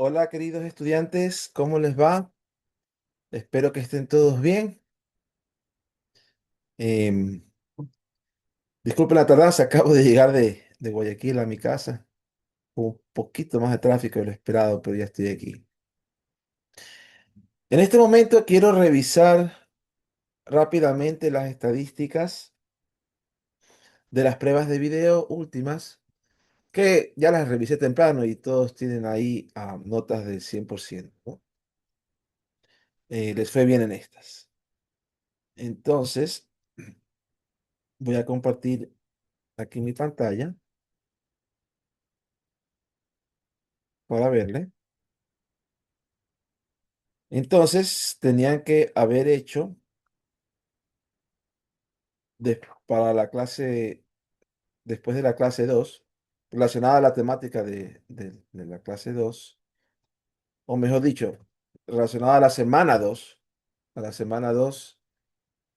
Hola, queridos estudiantes, ¿cómo les va? Espero que estén todos bien. Em, Disculpen la tardanza, acabo de llegar de Guayaquil a mi casa. Un poquito más de tráfico de lo esperado, pero ya estoy aquí. En este momento quiero revisar rápidamente las estadísticas de las pruebas de video últimas, que ya las revisé temprano y todos tienen ahí notas del 100%, ¿no? Les fue bien en estas. Entonces, voy a compartir aquí mi pantalla para verle. Entonces, tenían que haber hecho para la clase, después de la clase 2 relacionada a la temática de la clase 2 o mejor dicho, relacionada a la semana 2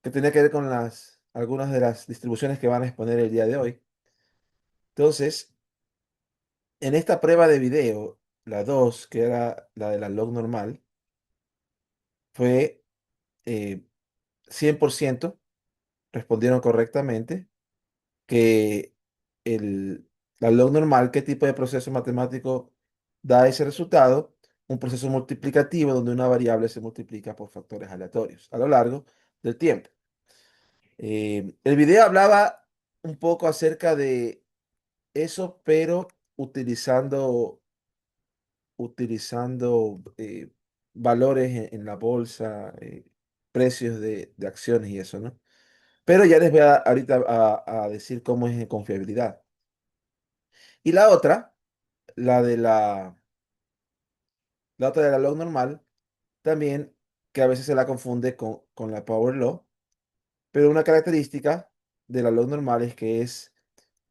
que tenía que ver con algunas de las distribuciones que van a exponer el día de hoy. Entonces, en esta prueba de video, la 2 que era la de la log normal, fue 100% respondieron correctamente que el, la log normal, qué tipo de proceso matemático da ese resultado, un proceso multiplicativo donde una variable se multiplica por factores aleatorios a lo largo del tiempo. El video hablaba un poco acerca de eso, pero utilizando valores en la bolsa, precios de acciones y eso, ¿no? Pero ya les voy ahorita a decir cómo es en confiabilidad. Y la de la otra de la log normal, también que a veces se la confunde con la power law, pero una característica de la log normal es que es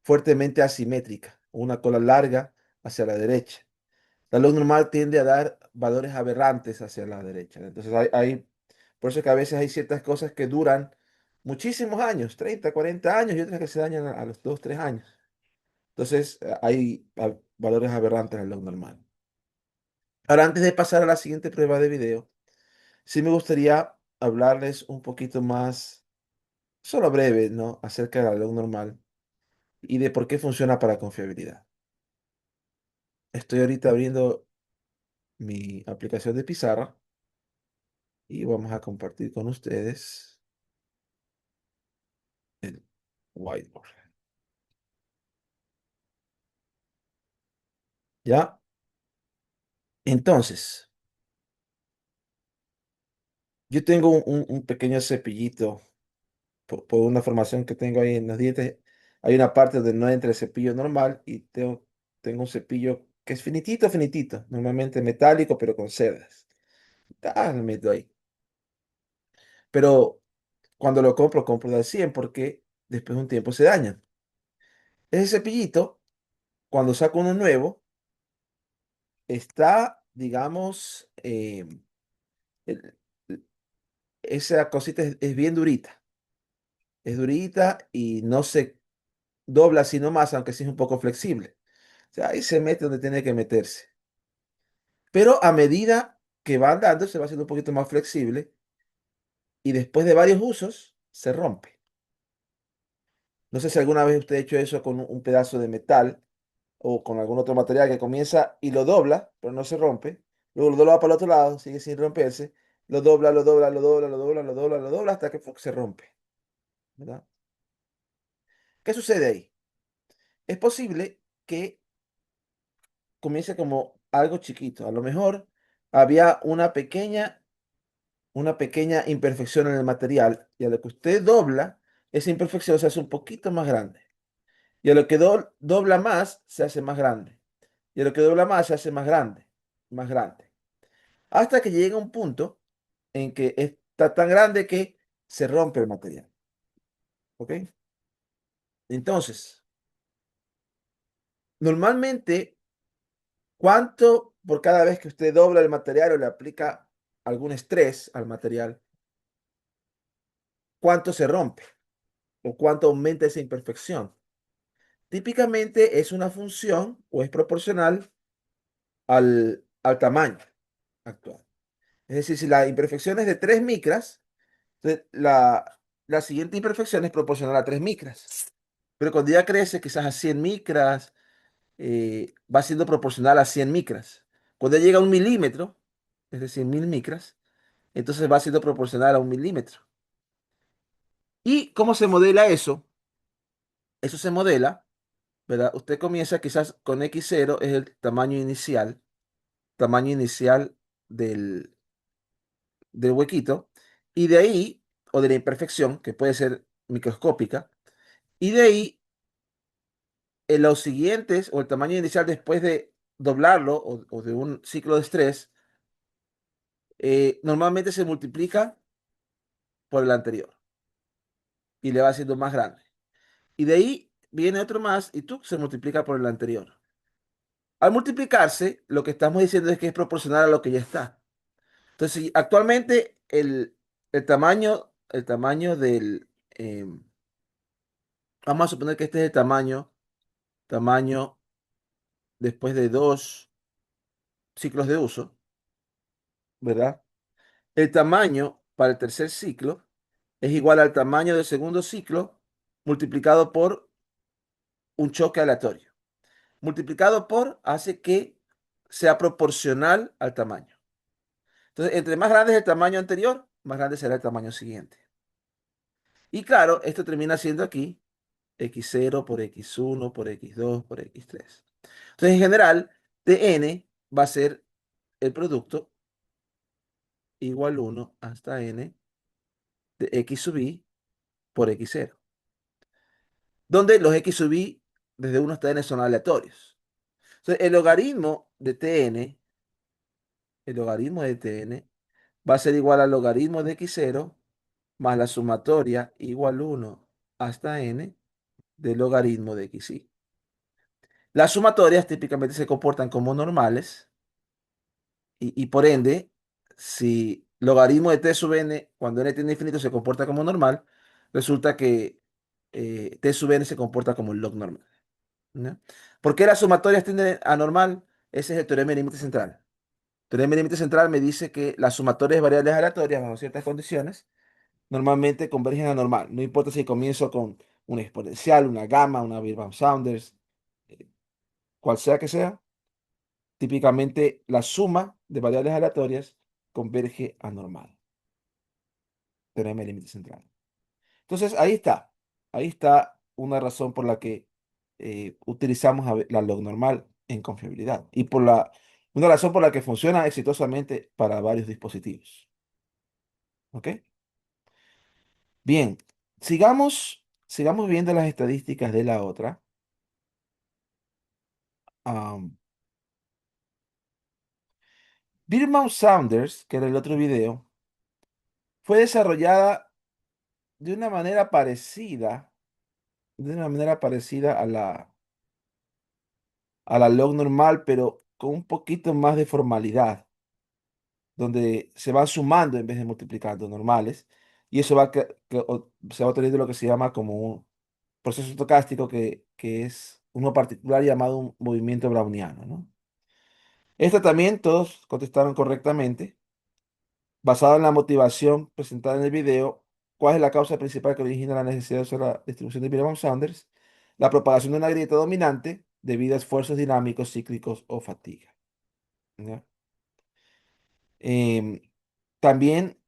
fuertemente asimétrica, una cola larga hacia la derecha. La log normal tiende a dar valores aberrantes hacia la derecha. Entonces por eso que a veces hay ciertas cosas que duran muchísimos años, 30 40 años, y otras que se dañan a los 2 3 años. Entonces hay valores aberrantes en la log normal. Ahora, antes de pasar a la siguiente prueba de video, sí me gustaría hablarles un poquito más, solo breve, ¿no? Acerca de la log normal y de por qué funciona para confiabilidad. Estoy ahorita abriendo mi aplicación de pizarra y vamos a compartir con ustedes el whiteboard. ¿Ya? Entonces, yo tengo un pequeño cepillito por una formación que tengo ahí en los dientes. Hay una parte donde no entra el cepillo normal y tengo un cepillo que es finitito, finitito, normalmente metálico, pero con cerdas. Lo meto ahí. Pero cuando lo compro, compro de al 100 porque después de un tiempo se daña. Ese cepillito, cuando saco uno nuevo, está, digamos, el- esa cosita es bien durita. Es durita y no se dobla sino más, aunque sí es un poco flexible. O sea, ahí se mete donde tiene que meterse. Pero a medida que va andando, se va haciendo un poquito más flexible y después de varios usos, se rompe. No sé si alguna vez usted ha hecho eso con un pedazo de metal o con algún otro material que comienza y lo dobla, pero no se rompe. Luego lo dobla para el otro lado, sigue sin romperse. Lo dobla, lo dobla, lo dobla, lo dobla, lo dobla, lo dobla hasta que se rompe, ¿verdad? ¿Qué sucede ahí? Es posible que comience como algo chiquito. A lo mejor había una pequeña imperfección en el material y a lo que usted dobla, esa imperfección se hace un poquito más grande. Y a lo que dobla más, se hace más grande. Y a lo que dobla más, se hace más grande, más grande. Hasta que llega un punto en que está tan grande que se rompe el material. ¿Ok? Entonces, normalmente, ¿cuánto por cada vez que usted dobla el material o le aplica algún estrés al material, cuánto se rompe o cuánto aumenta esa imperfección? Típicamente es una función o es proporcional al tamaño actual. Es decir, si la imperfección es de 3 micras, entonces la siguiente imperfección es proporcional a 3 micras. Pero cuando ya crece quizás a 100 micras, va siendo proporcional a 100 micras. Cuando ya llega a 1 milímetro, es decir, 1000 micras, entonces va siendo proporcional a 1 milímetro. ¿Y cómo se modela eso? Eso se modela, ¿verdad? Usted comienza quizás con X0, es el tamaño inicial del, del huequito, y de ahí, o de la imperfección, que puede ser microscópica, y de ahí, en los siguientes, o el tamaño inicial después de doblarlo, o de un ciclo de estrés, normalmente se multiplica por el anterior, y le va haciendo más grande. Y de ahí viene otro más, y tú se multiplica por el anterior. Al multiplicarse, lo que estamos diciendo es que es proporcional a lo que ya está. Entonces, si actualmente el tamaño vamos a suponer que este es el tamaño después de 2 ciclos de uso, ¿verdad? El tamaño para el tercer ciclo es igual al tamaño del segundo ciclo multiplicado por un choque aleatorio. Multiplicado por hace que sea proporcional al tamaño. Entonces, entre más grande es el tamaño anterior, más grande será el tamaño siguiente. Y claro, esto termina siendo aquí x0 por x1 por x2 por x3. Entonces, en general, Tn va a ser el producto igual 1 hasta n de x sub i por x0, donde los x sub i desde 1 hasta n son aleatorios. Entonces, el logaritmo de Tn va a ser igual al logaritmo de x0 más la sumatoria igual 1 hasta n del logaritmo de xi. Las sumatorias típicamente se comportan como normales y por ende, si logaritmo de t sub n cuando n tiende a infinito se comporta como normal, resulta que t sub n se comporta como el log normal, ¿no? ¿Por qué las sumatorias tienden a normal? Ese es el teorema de límite central. El teorema de límite central me dice que las sumatorias de variables aleatorias bajo ciertas condiciones normalmente convergen a normal. No importa si comienzo con una exponencial, una gamma, una Birnbaum-Saunders, eh, cual sea que sea, típicamente la suma de variables aleatorias converge a normal. Teorema de límite central. Entonces, ahí está una razón por la que utilizamos la log normal en confiabilidad y una razón por la que funciona exitosamente para varios dispositivos. ¿Ok? Bien, sigamos viendo las estadísticas de la otra. Um, Birnbaum Saunders, que era el otro video, fue desarrollada de una manera parecida, a la log normal, pero con un poquito más de formalidad, donde se van sumando en vez de multiplicando normales, y eso se va obteniendo lo que se llama como un proceso estocástico que es uno particular llamado un movimiento browniano, ¿no? Esta también todos contestaron correctamente. Basado en la motivación presentada en el video, ¿cuál es la causa principal que origina la necesidad de usar la distribución de Birnbaum-Saunders? La propagación de una grieta dominante debido a esfuerzos dinámicos, cíclicos o fatiga. ¿Ya? Em, También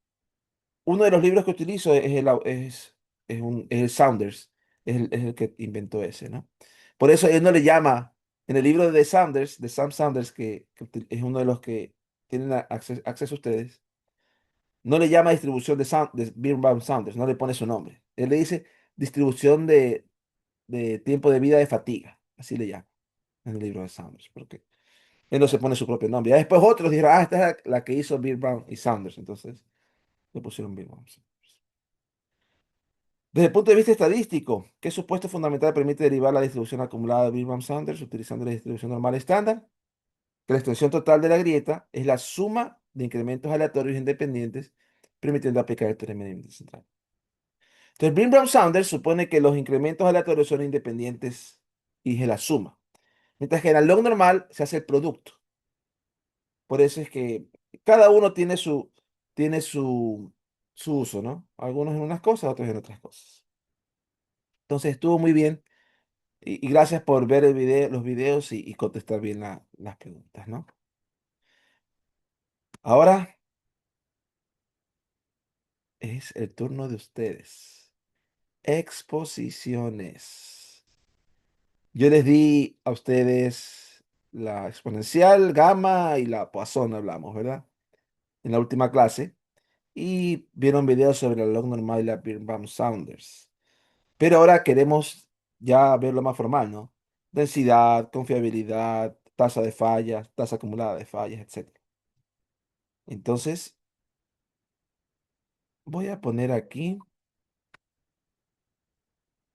uno de los libros que utilizo es el Saunders, es el que inventó ese, ¿no? Por eso él no le llama, en el libro de Saunders, de Sam Saunders, que es uno de los que tienen acceso a ustedes, no le llama distribución de Birnbaum Saunders, no le pone su nombre. Él le dice distribución de tiempo de vida de fatiga, así le llama en el libro de Saunders, porque él no se pone su propio nombre. Ya después otros dijeron, esta es la que hizo Birnbaum y Saunders, entonces le pusieron Birnbaum Saunders. Desde el punto de vista estadístico, ¿qué supuesto fundamental permite derivar la distribución acumulada de Birnbaum-Sanders utilizando la distribución normal estándar? Que la extensión total de la grieta es la suma de incrementos aleatorios independientes, permitiendo aplicar el teorema de límite central. Entonces, Birnbaum-Sanders supone que los incrementos aleatorios son independientes y es la suma, mientras que en la log normal se hace el producto. Por eso es que cada uno tiene su uso, ¿no? Algunos en unas cosas, otros en otras cosas. Entonces estuvo muy bien y gracias por ver el video, los videos y contestar bien las preguntas, ¿no? Ahora es el turno de ustedes. Exposiciones. Yo les di a ustedes la exponencial, gamma y la Poisson, hablamos, ¿verdad? En la última clase. Y vieron videos sobre la log normal y la Birnbaum Saunders. Pero ahora queremos ya verlo más formal, ¿no? Densidad, confiabilidad, tasa de fallas, tasa acumulada de fallas, etcétera. Entonces, voy a poner aquí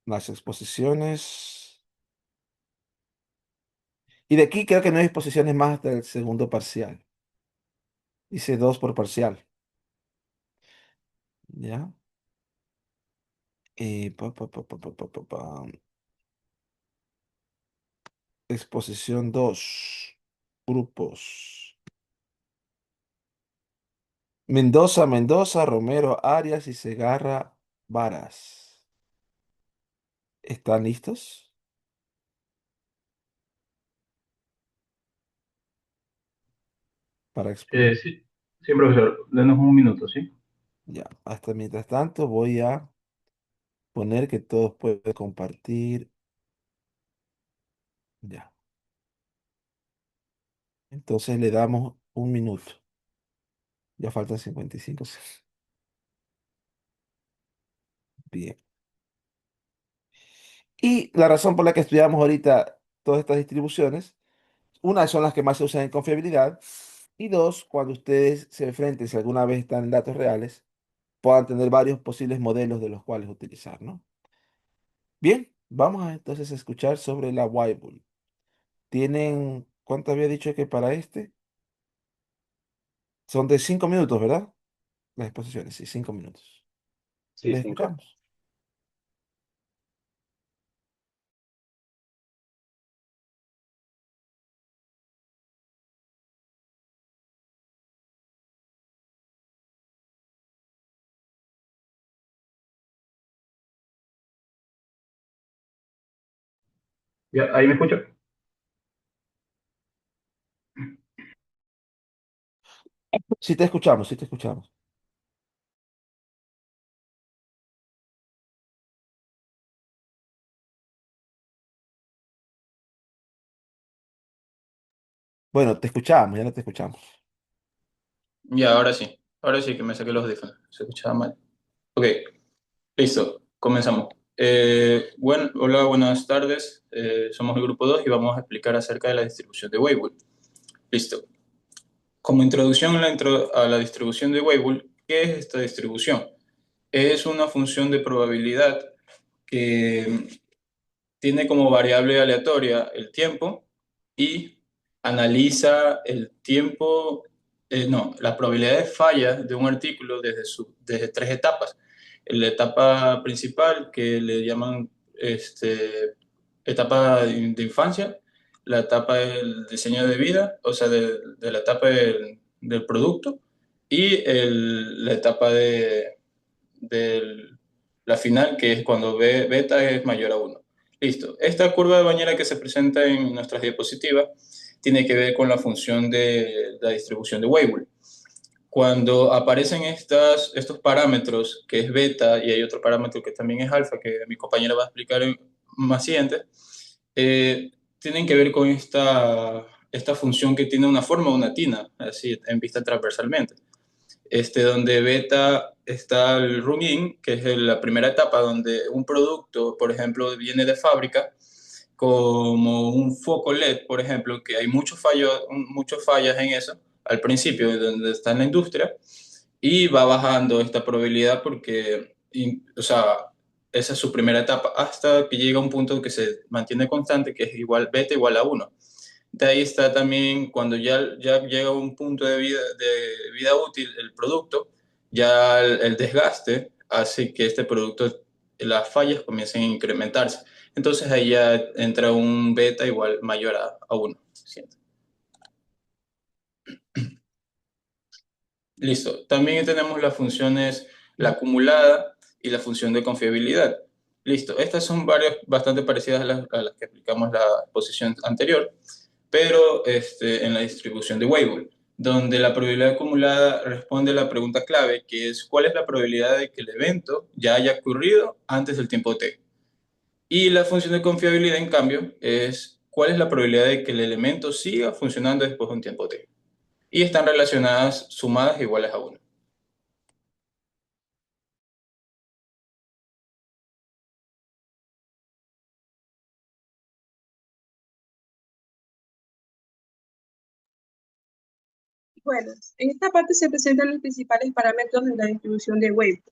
las exposiciones. Y de aquí creo que no hay exposiciones más hasta el segundo parcial. Dice 2 por parcial. ¿Ya? Pa. Exposición 2. Grupos. Mendoza, Mendoza, Romero, Arias y Segarra, Varas. ¿Están listos para exponer? Sí, sí, profesor, denos un minuto, ¿sí? Ya. Hasta mientras tanto voy a poner que todos pueden compartir. Ya. Entonces le damos un minuto. Ya faltan 55 segundos. Bien. Y la razón por la que estudiamos ahorita todas estas distribuciones, una son las que más se usan en confiabilidad y dos, cuando ustedes se enfrenten, si alguna vez están en datos reales, puedan tener varios posibles modelos de los cuales utilizar, ¿no? Bien, vamos entonces a escuchar sobre la Weibull. Tienen, ¿cuánto había dicho que para este? Son de 5 minutos, ¿verdad? Las exposiciones, sí, 5 minutos. Sí, Les 5. escuchamos. Ya, ahí me escucha. Sí te escuchamos, sí te escuchamos. Bueno, te escuchamos, ya no te escuchamos. Ya, ahora sí que me saqué los audífonos, se escuchaba mal. Ok, listo, comenzamos. Bueno, hola, buenas tardes. Somos el grupo 2 y vamos a explicar acerca de la distribución de Weibull. Listo. Como introducción a a la distribución de Weibull, ¿qué es esta distribución? Es una función de probabilidad que tiene como variable aleatoria el tiempo y analiza el tiempo, no, la probabilidad de falla de un artículo desde tres etapas. La etapa principal, que le llaman etapa de infancia, la etapa del diseño de vida, o sea, de la etapa del producto, y la etapa de la final, que es cuando beta es mayor a uno. Listo. Esta curva de bañera que se presenta en nuestras diapositivas tiene que ver con la función de la distribución de Weibull. Cuando aparecen estos parámetros, que es beta, y hay otro parámetro que también es alfa, que mi compañera va a explicar más siguiente, tienen que ver con esta función que tiene una forma, una tina, así en vista transversalmente. Donde beta está el run-in, que es la primera etapa donde un producto, por ejemplo, viene de fábrica, como un foco LED, por ejemplo, que hay muchos fallas en eso al principio, donde está en la industria, y va bajando esta probabilidad porque, o sea, esa es su primera etapa, hasta que llega a un punto que se mantiene constante, que es igual beta igual a uno. De ahí está también cuando ya llega a un punto de vida útil el producto, ya el desgaste hace que este producto, las fallas comiencen a incrementarse. Entonces ahí ya entra un beta igual mayor a 1. Listo. También tenemos las funciones, la acumulada y la función de confiabilidad. Listo. Estas son varias bastante parecidas a las que aplicamos la posición anterior, pero en la distribución de Weibull, donde la probabilidad acumulada responde a la pregunta clave, que es ¿cuál es la probabilidad de que el evento ya haya ocurrido antes del tiempo t? Y la función de confiabilidad, en cambio, es ¿cuál es la probabilidad de que el elemento siga funcionando después de un tiempo t? Y están relacionadas sumadas iguales a uno. Bueno, en esta parte se presentan los principales parámetros de la distribución de Weibull,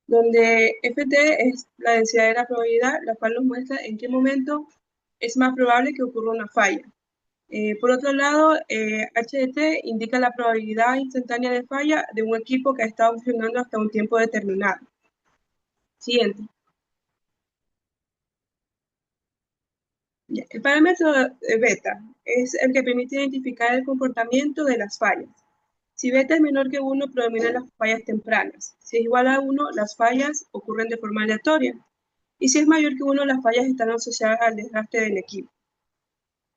donde Ft es la densidad de la probabilidad, la cual nos muestra en qué momento es más probable que ocurra una falla. Por otro lado, HDT indica la probabilidad instantánea de falla de un equipo que ha estado funcionando hasta un tiempo determinado. Siguiente. El parámetro beta es el que permite identificar el comportamiento de las fallas. Si beta es menor que 1, predominan las fallas tempranas. Si es igual a 1, las fallas ocurren de forma aleatoria. Y si es mayor que 1, las fallas están asociadas al desgaste del equipo.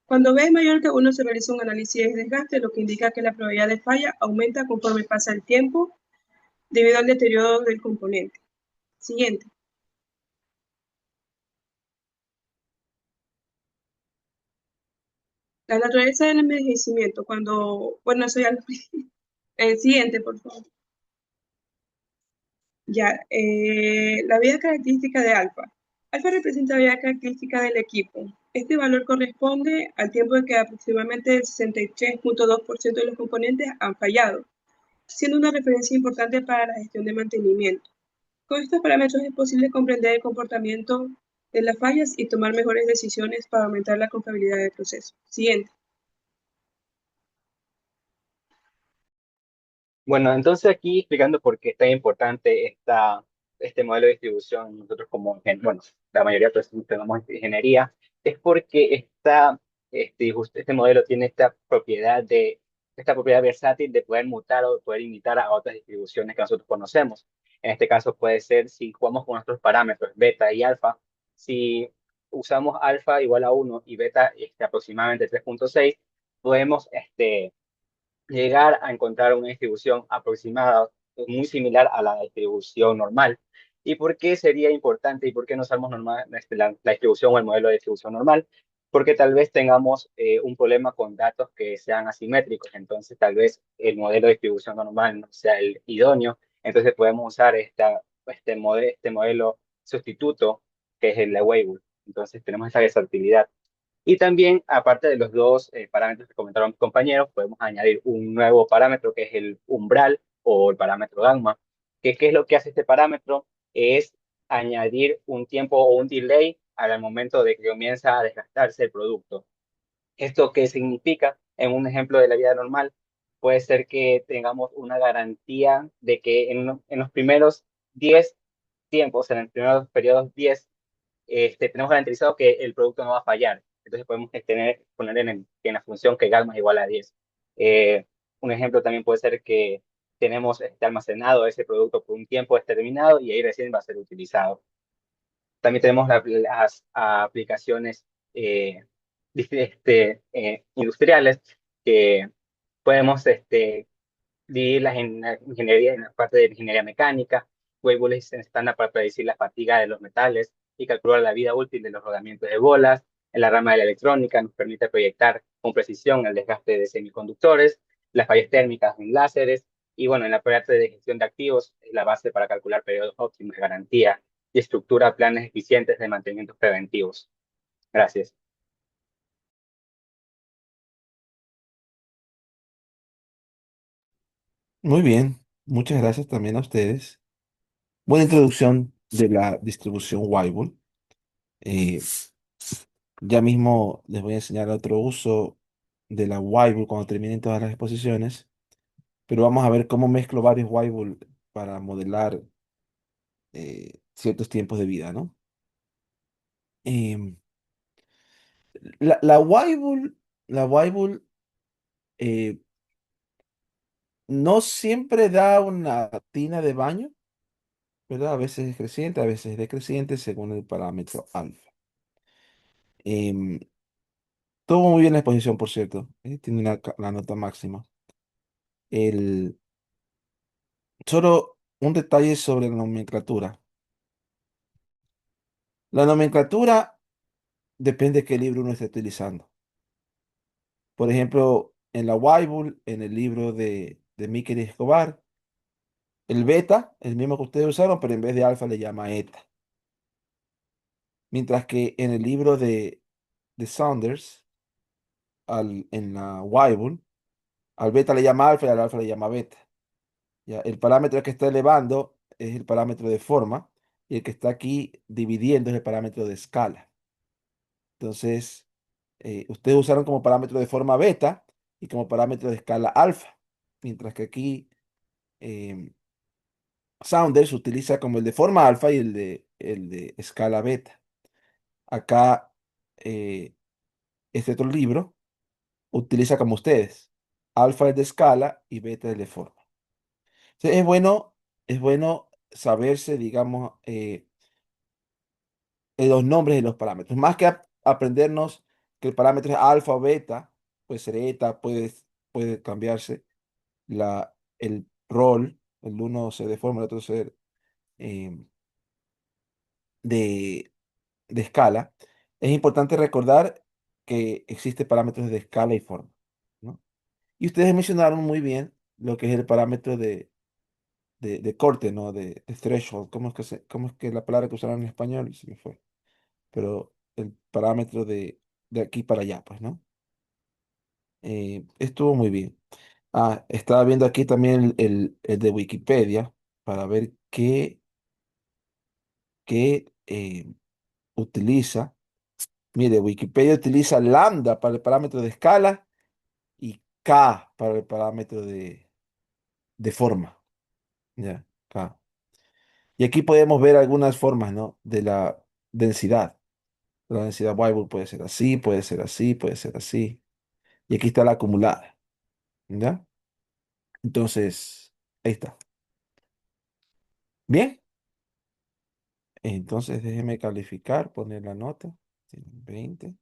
Cuando B es mayor que 1, se realiza un análisis de desgaste, lo que indica que la probabilidad de falla aumenta conforme pasa el tiempo debido al deterioro del componente. Siguiente. La naturaleza del envejecimiento, bueno, eso ya lo el siguiente, por favor. Ya, la vida característica de alfa. Alfa representa la vida característica del equipo. Este valor corresponde al tiempo de que aproximadamente el 63.2% de los componentes han fallado, siendo una referencia importante para la gestión de mantenimiento. Con estos parámetros es posible comprender el comportamiento de las fallas y tomar mejores decisiones para aumentar la confiabilidad del proceso. Siguiente. Bueno, entonces aquí explicando por qué es tan importante este modelo de distribución, nosotros como, bueno, la mayoría de nosotros tenemos ingeniería, es porque este modelo tiene esta propiedad versátil de poder mutar o poder imitar a otras distribuciones que nosotros conocemos. En este caso puede ser si jugamos con nuestros parámetros beta y alfa, si usamos alfa igual a 1 y beta aproximadamente 3.6, podemos llegar a encontrar una distribución aproximada, muy similar a la distribución normal. ¿Y por qué sería importante y por qué no usamos la distribución o el modelo de distribución normal? Porque tal vez tengamos un problema con datos que sean asimétricos, entonces tal vez el modelo de distribución normal no sea el idóneo, entonces podemos usar este modelo sustituto que es el de Weibull. Entonces tenemos esa versatilidad. Y también, aparte de los dos parámetros que comentaron mis compañeros, podemos añadir un nuevo parámetro que es el umbral o el parámetro gamma. ¿Qué es lo que hace este parámetro? Es añadir un tiempo o un delay al momento de que comienza a desgastarse el producto. ¿Esto qué significa? En un ejemplo de la vida normal, puede ser que tengamos una garantía de que en los primeros 10 tiempos, en los primeros periodos 10 tenemos garantizado que el producto no va a fallar. Entonces podemos poner en la función que gamma es igual a 10. Un ejemplo también puede ser que tenemos almacenado ese producto por un tiempo determinado y ahí recién va a ser utilizado. También tenemos las aplicaciones industriales que podemos dividirlas en la ingeniería, en la parte de ingeniería mecánica. Weibull es estándar para predecir la fatiga de los metales y calcular la vida útil de los rodamientos de bolas. En la rama de la electrónica nos permite proyectar con precisión el desgaste de semiconductores, las fallas térmicas en láseres y bueno, en la parte de gestión de activos es la base para calcular periodos óptimos de garantía y estructura planes eficientes de mantenimientos preventivos. Gracias. Muy bien, muchas gracias también a ustedes. Buena introducción de la distribución Weibull. Eh, ya mismo les voy a enseñar otro uso de la Weibull cuando terminen todas las exposiciones, pero vamos a ver cómo mezclo varios Weibull para modelar ciertos tiempos de vida, ¿no? Em, la Weibull, la Weibull, eh, No siempre da una tina de baño, ¿verdad? A veces es creciente, a veces es decreciente según el parámetro alfa. Em, Todo muy bien la exposición, por cierto. Tiene la nota máxima. El, Solo un detalle sobre la nomenclatura. La nomenclatura depende de qué libro uno esté utilizando. Por ejemplo, en la Bible, en el libro de Mikel Escobar, el beta, el mismo que ustedes usaron, pero en vez de alfa le llama eta. Mientras que en el libro de Saunders, en la Bible, al beta le llama alfa y al alfa le llama beta. Ya, el parámetro que está elevando es el parámetro de forma y el que está aquí dividiendo es el parámetro de escala. Entonces, ustedes usaron como parámetro de forma beta y como parámetro de escala alfa, mientras que aquí em, Saunders utiliza como el de forma alfa y el de escala beta. Acá, eh, este otro libro utiliza como ustedes. Alfa es de escala y beta es de forma. Entonces, es bueno saberse, digamos, los nombres de los parámetros. Más que aprendernos que el parámetro es alfa o beta, puede ser eta, puede cambiarse el rol, el uno ser de forma, el otro ser eh, de, de escala. Es importante recordar que existen parámetros de escala y forma, ¿no? Y ustedes mencionaron muy bien lo que es el parámetro de corte, ¿no? De threshold. ¿Cómo es que la palabra que usaron en español? Se me fue. Pero el parámetro de aquí para allá, pues, ¿no? Estuvo muy bien. Estaba viendo aquí también el de Wikipedia para ver qué utiliza. Mire, Wikipedia utiliza lambda para el parámetro de escala y K para el parámetro de forma. Ya, K. Y aquí podemos ver algunas formas, ¿no? De la densidad. La densidad Weibull puede ser así, puede ser así, puede ser así. Y aquí está la acumulada. ¿Ya? Entonces, ahí está. Bien. Entonces, déjeme calificar, poner la nota. Tiene 20.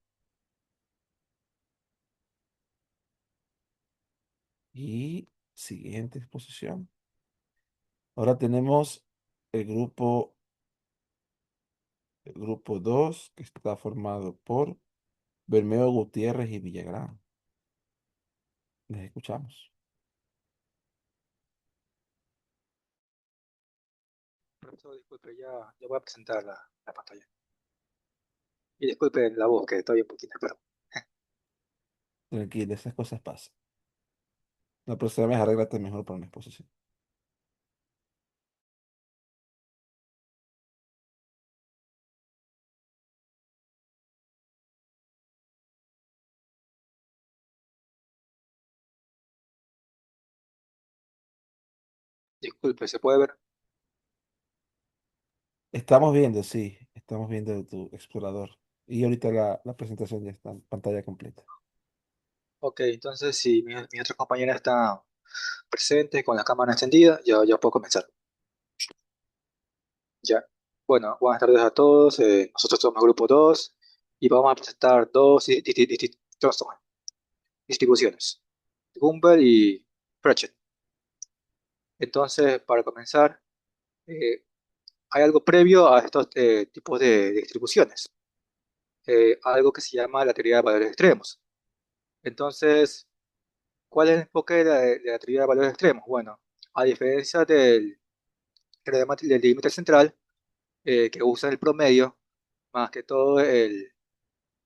Y siguiente exposición. Ahora tenemos el grupo, el grupo 2 que está formado por Bermeo Gutiérrez y Villagrán. Les escuchamos. Profesor, disculpe, ya voy a presentar la pantalla. Y disculpe la voz, que estoy un poquito enfermo. Tranquilo, esas cosas pasan. La próxima vez arréglate mejor para una exposición. Disculpe, ¿se puede ver? Estamos viendo, sí, estamos viendo tu explorador. Y ahorita la presentación ya está en pantalla completa. Ok, entonces si mi otra compañera está presente con la cámara encendida, ya puedo comenzar. Ya. Bueno, buenas tardes a todos. Nosotros somos el grupo 2 y vamos a presentar dos distribuciones, Gumbel y Pratchett. Entonces, para comenzar, eh, hay algo previo a estos tipos de distribuciones, algo que se llama la teoría de valores extremos. Entonces, ¿cuál es el enfoque de la teoría de valores extremos? Bueno, a diferencia del límite central, que usa el promedio, más que todo el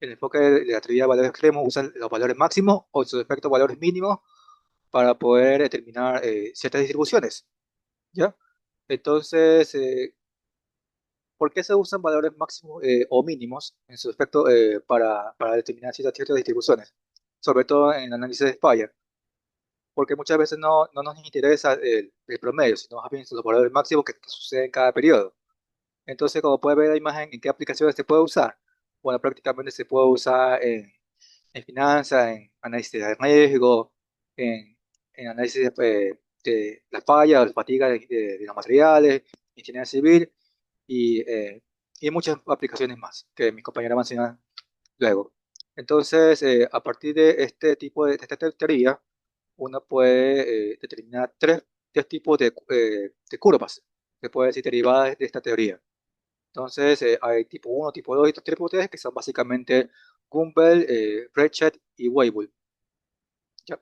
enfoque de la teoría de valores extremos usa los valores máximos o en su defecto valores mínimos para poder determinar ciertas distribuciones, ¿ya? Entonces, ¿por qué se usan valores máximos o mínimos en su defecto para determinar ciertas distribuciones? Sobre todo en el análisis de Spire, porque muchas veces no nos interesa el promedio, sino más bien los valores máximos que suceden en cada periodo. Entonces, como puede ver la imagen, ¿en qué aplicaciones se puede usar? Bueno, prácticamente se puede usar en finanzas, en análisis de riesgo, en análisis de la falla, la fatiga de los materiales, ingeniería civil y, eh, y muchas aplicaciones más que mi compañera va a enseñar luego. Entonces, a partir de este tipo de esta teoría, uno puede determinar tres tipos de curvas, se puede decir derivadas de esta teoría. Entonces, hay tipo uno, tipo 2 y tipo 3 que son básicamente Gumbel, Richet y Weibull. ¿Ya?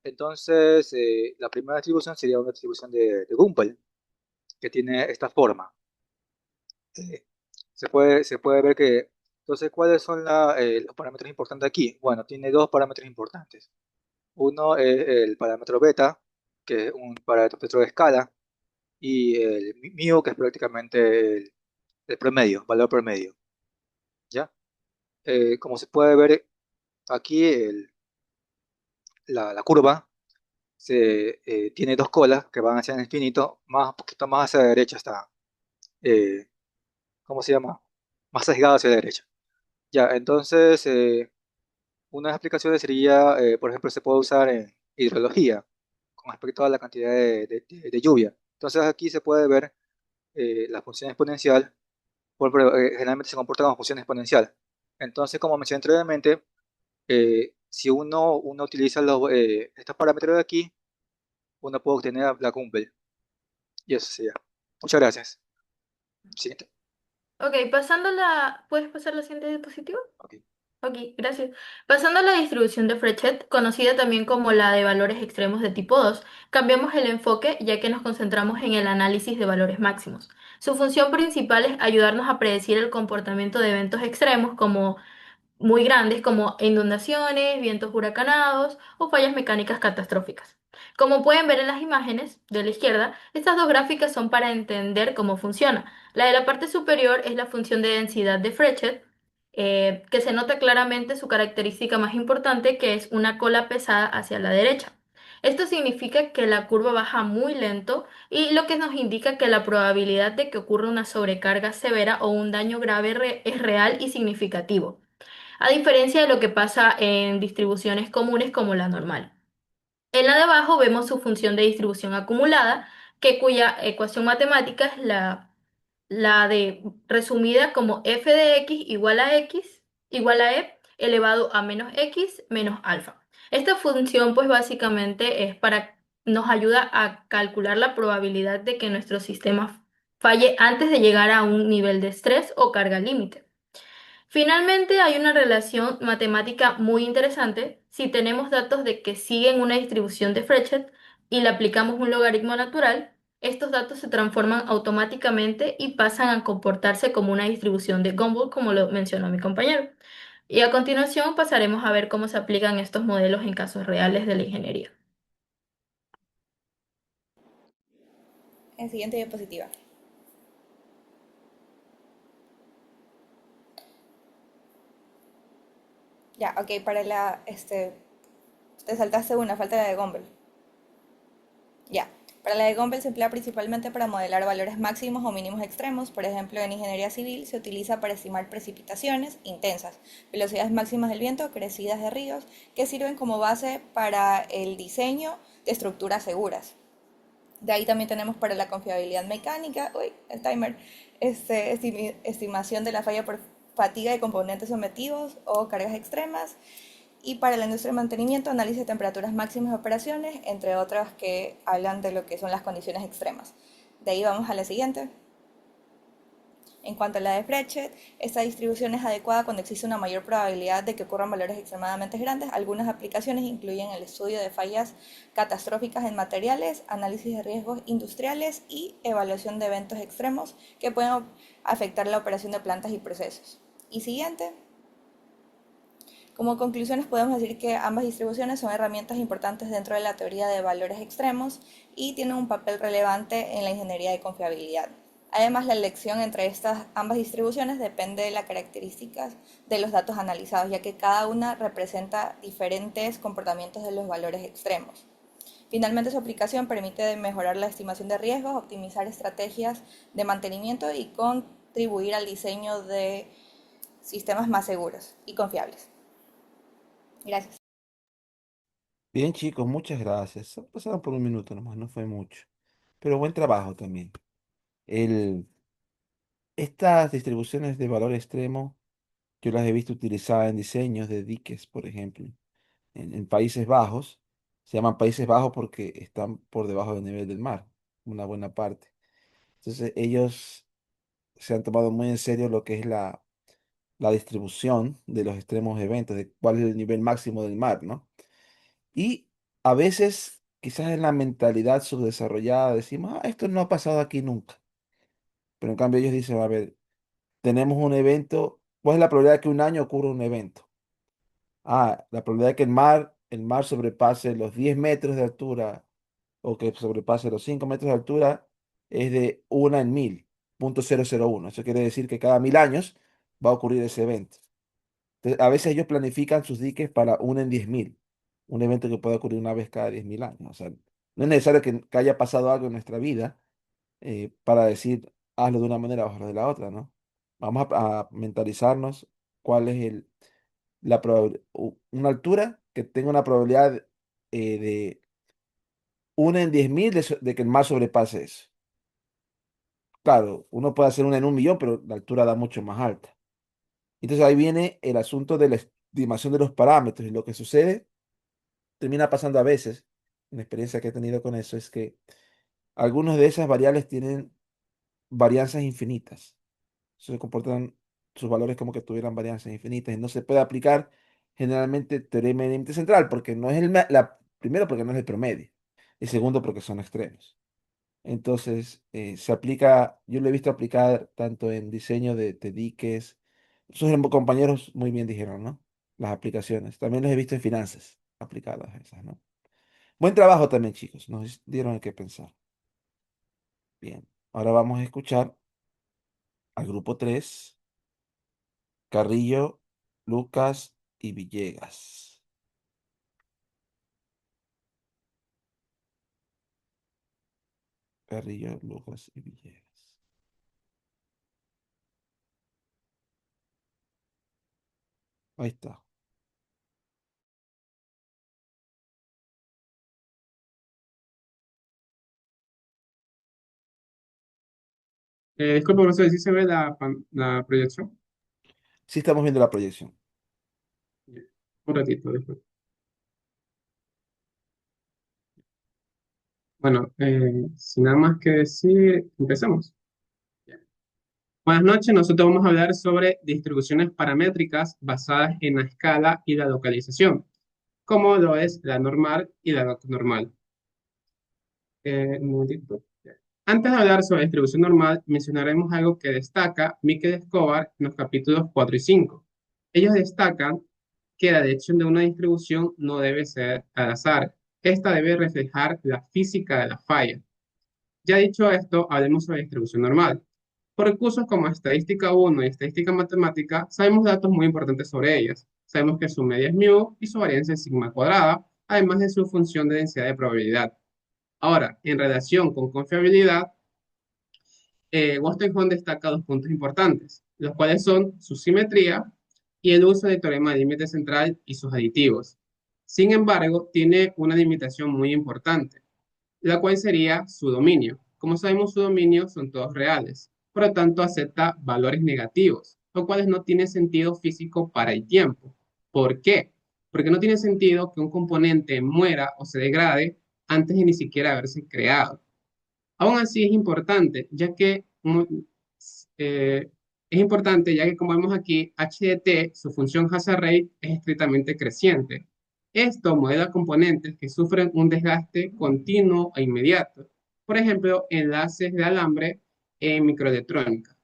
Entonces, la primera distribución sería una distribución de Gumbel, que tiene esta forma. Eh, se puede ver que, entonces, ¿cuáles son los parámetros importantes aquí? Bueno, tiene dos parámetros importantes. Uno es el parámetro beta, que es un parámetro de escala, y el mu, que es prácticamente el promedio, valor promedio. ¿Ya? Como se puede ver aquí, la curva tiene dos colas que van hacia el infinito, un poquito más hacia la derecha está, eh, ¿cómo se llama? Más sesgado hacia la derecha. Ya, entonces, una de las aplicaciones sería, por ejemplo, se puede usar en hidrología con respecto a la cantidad de lluvia. Entonces aquí se puede ver la función exponencial, generalmente se comporta como función exponencial. Entonces, como mencioné anteriormente, si uno utiliza estos parámetros de aquí, uno puede obtener la Gumbel. Y eso sería. Muchas gracias. Siguiente. Ok, ¿puedes pasar la siguiente diapositiva? Ok. Ok, gracias. Pasando a la distribución de Frechet, conocida también como la de valores extremos de tipo 2, cambiamos el enfoque ya que nos concentramos en el análisis de valores máximos. Su función principal es ayudarnos a predecir el comportamiento de eventos extremos como muy grandes como inundaciones, vientos huracanados o fallas mecánicas catastróficas. Como pueden ver en las imágenes de la izquierda, estas dos gráficas son para entender cómo funciona. La de la parte superior es la función de densidad de Frechet, que se nota claramente su característica más importante, que es una cola pesada hacia la derecha. Esto significa que la curva baja muy lento y lo que nos indica que la probabilidad de que ocurra una sobrecarga severa o un daño grave es real y significativo, a diferencia de lo que pasa en distribuciones comunes como la normal. En la de abajo vemos su función de distribución acumulada, cuya ecuación matemática es la de resumida como f de x igual a e elevado a menos x menos alfa. Esta función pues básicamente nos ayuda a calcular la probabilidad de que nuestro sistema falle antes de llegar a un nivel de estrés o carga límite. Finalmente, hay una relación matemática muy interesante. Si tenemos datos de que siguen una distribución de Frechet y le aplicamos un logaritmo natural, estos datos se transforman automáticamente y pasan a comportarse como una distribución de Gumbel, como lo mencionó mi compañero. Y a continuación pasaremos a ver cómo se aplican estos modelos en casos reales de la ingeniería. En siguiente diapositiva. Ya, ok, te saltaste una, falta la de Gumbel. Ya, para la de Gumbel se emplea principalmente para modelar valores máximos o mínimos extremos. Por ejemplo, en ingeniería civil se utiliza para estimar precipitaciones intensas, velocidades máximas del viento, crecidas de ríos, que sirven como base para el diseño de estructuras seguras. De ahí también tenemos para la confiabilidad mecánica, el timer, estimación de la falla por fatiga de componentes sometidos o cargas extremas. Y para la industria de mantenimiento, análisis de temperaturas máximas de operaciones, entre otras que hablan de lo que son las condiciones extremas. De ahí vamos a la siguiente. En cuanto a la de Frechet, esta distribución es adecuada cuando existe una mayor probabilidad de que ocurran valores extremadamente grandes. Algunas aplicaciones incluyen el estudio de fallas catastróficas en materiales, análisis de riesgos industriales y evaluación de eventos extremos que pueden afectar la operación de plantas y procesos. Y siguiente. Como conclusiones podemos decir que ambas distribuciones son herramientas importantes dentro de la teoría de valores extremos y tienen un papel relevante en la ingeniería de confiabilidad. Además, la elección entre ambas distribuciones depende de las características de los datos analizados, ya que cada una representa diferentes comportamientos de los valores extremos. Finalmente, su aplicación permite mejorar la estimación de riesgos, optimizar estrategias de mantenimiento y contribuir al diseño de sistemas más seguros y confiables. Gracias. Bien, chicos, muchas gracias. Solo pasaron por un minuto nomás, no fue mucho. Pero buen trabajo también. El, estas distribuciones de valor extremo, yo las he visto utilizadas en diseños de diques, por ejemplo, en Países Bajos. Se llaman Países Bajos porque están por debajo del nivel del mar, una buena parte. Entonces, ellos se han tomado muy en serio lo que es la distribución de los extremos eventos, de cuál es el nivel máximo del mar, ¿no? Y a veces, quizás en la mentalidad subdesarrollada, decimos, ah, esto no ha pasado aquí nunca. Pero en cambio ellos dicen, a ver, tenemos un evento, ¿cuál es la probabilidad de que un año ocurra un evento? Ah, la probabilidad de que el mar sobrepase los 10 metros de altura o que sobrepase los 5 metros de altura es de 1 en 1000, 0,001. Eso quiere decir que cada 1000 años va a ocurrir ese evento. Entonces, a veces ellos planifican sus diques para 1 en 10.000, un evento que puede ocurrir una vez cada 10.000 años. O sea, no es necesario que haya pasado algo en nuestra vida para decir, hazlo de una manera o hazlo de la otra, ¿no? Vamos a mentalizarnos cuál es una altura que tenga una probabilidad de 1 en 10.000 de que el mar sobrepase eso. Claro, uno puede hacer 1 en 1 millón, pero la altura da mucho más alta. Entonces ahí viene el asunto de la estimación de los parámetros y lo que sucede termina pasando a veces, una experiencia que he tenido con eso, es que algunas de esas variables tienen varianzas infinitas. Se comportan sus valores como que tuvieran varianzas infinitas y no se puede aplicar generalmente teorema de límite central porque no es primero porque no es el promedio y segundo porque son extremos. Entonces se aplica, yo lo he visto aplicar tanto en diseño de diques, sus compañeros muy bien dijeron, ¿no? Las aplicaciones. También los he visto en finanzas aplicadas esas, ¿no? Buen trabajo también, chicos. Nos dieron en qué pensar. Bien. Ahora vamos a escuchar al grupo 3: Carrillo, Lucas y Villegas. Carrillo, Lucas y Villegas. Ahí está. Disculpe, profesor, ¿sí se ve la proyección? Sí estamos viendo la proyección. Un ratito, disculpe. Bueno, sin nada más que decir, empecemos. Buenas noches, nosotros vamos a hablar sobre distribuciones paramétricas basadas en la escala y la localización, como lo es la normal y la normal. Un momentito. Antes de hablar sobre distribución normal, mencionaremos algo que destaca Mikel Escobar en los capítulos 4 y 5. Ellos destacan que la dirección de una distribución no debe ser al azar. Esta debe reflejar la física de la falla. Ya dicho esto, hablemos sobre distribución normal. Por recursos como estadística 1 y estadística matemática, sabemos datos muy importantes sobre ellas. Sabemos que su media es mu y su varianza es sigma cuadrada, además de su función de densidad de probabilidad. Ahora, en relación con confiabilidad, Wostenholm destaca dos puntos importantes, los cuales son su simetría y el uso del teorema de límite central y sus aditivos. Sin embargo, tiene una limitación muy importante, la cual sería su dominio. Como sabemos, su dominio son todos reales, por lo tanto acepta valores negativos, lo cual no tiene sentido físico para el tiempo. ¿Por qué? Porque no tiene sentido que un componente muera o se degrade antes de ni siquiera haberse creado. Aún así es importante, eh, como vemos aquí, HDT, su función hazard rate es estrictamente creciente. Esto modela componentes que sufren un desgaste continuo e inmediato. Por ejemplo, enlaces de alambre en microelectrónica.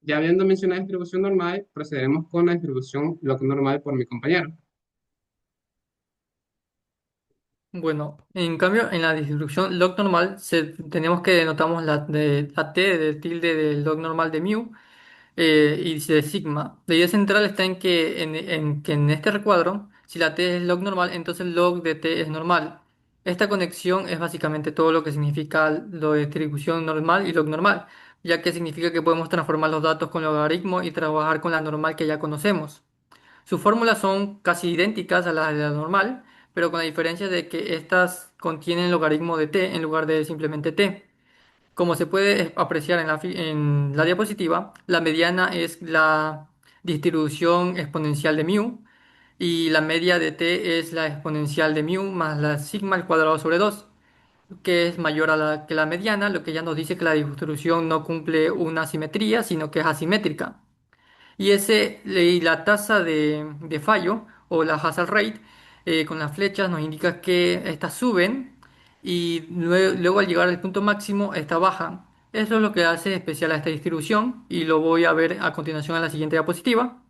Ya habiendo mencionado la distribución normal, procederemos con la distribución log normal por mi compañero. Bueno, en cambio, en la distribución log normal tenemos que denotamos la t del tilde del log normal de mu y de sigma. La idea central está en este recuadro, si la t es log normal, entonces el log de t es normal. Esta conexión es básicamente todo lo que significa lo de distribución normal y log normal, ya que significa que podemos transformar los datos con logaritmo y trabajar con la normal que ya conocemos. Sus fórmulas son casi idénticas a las de la normal, pero con la diferencia de que estas contienen logaritmo de t en lugar de simplemente t. Como se puede apreciar en la diapositiva, la mediana es la distribución exponencial de mu y la media de t es la exponencial de mu más la sigma al cuadrado sobre 2, que es mayor que la mediana, lo que ya nos dice que la distribución no cumple una simetría, sino que es asimétrica. Y la tasa de fallo o la hazard rate con las flechas nos indica que estas suben y luego, al llegar al punto máximo, esta bajan. Eso es lo que hace especial a esta distribución y lo voy a ver a continuación en la siguiente diapositiva.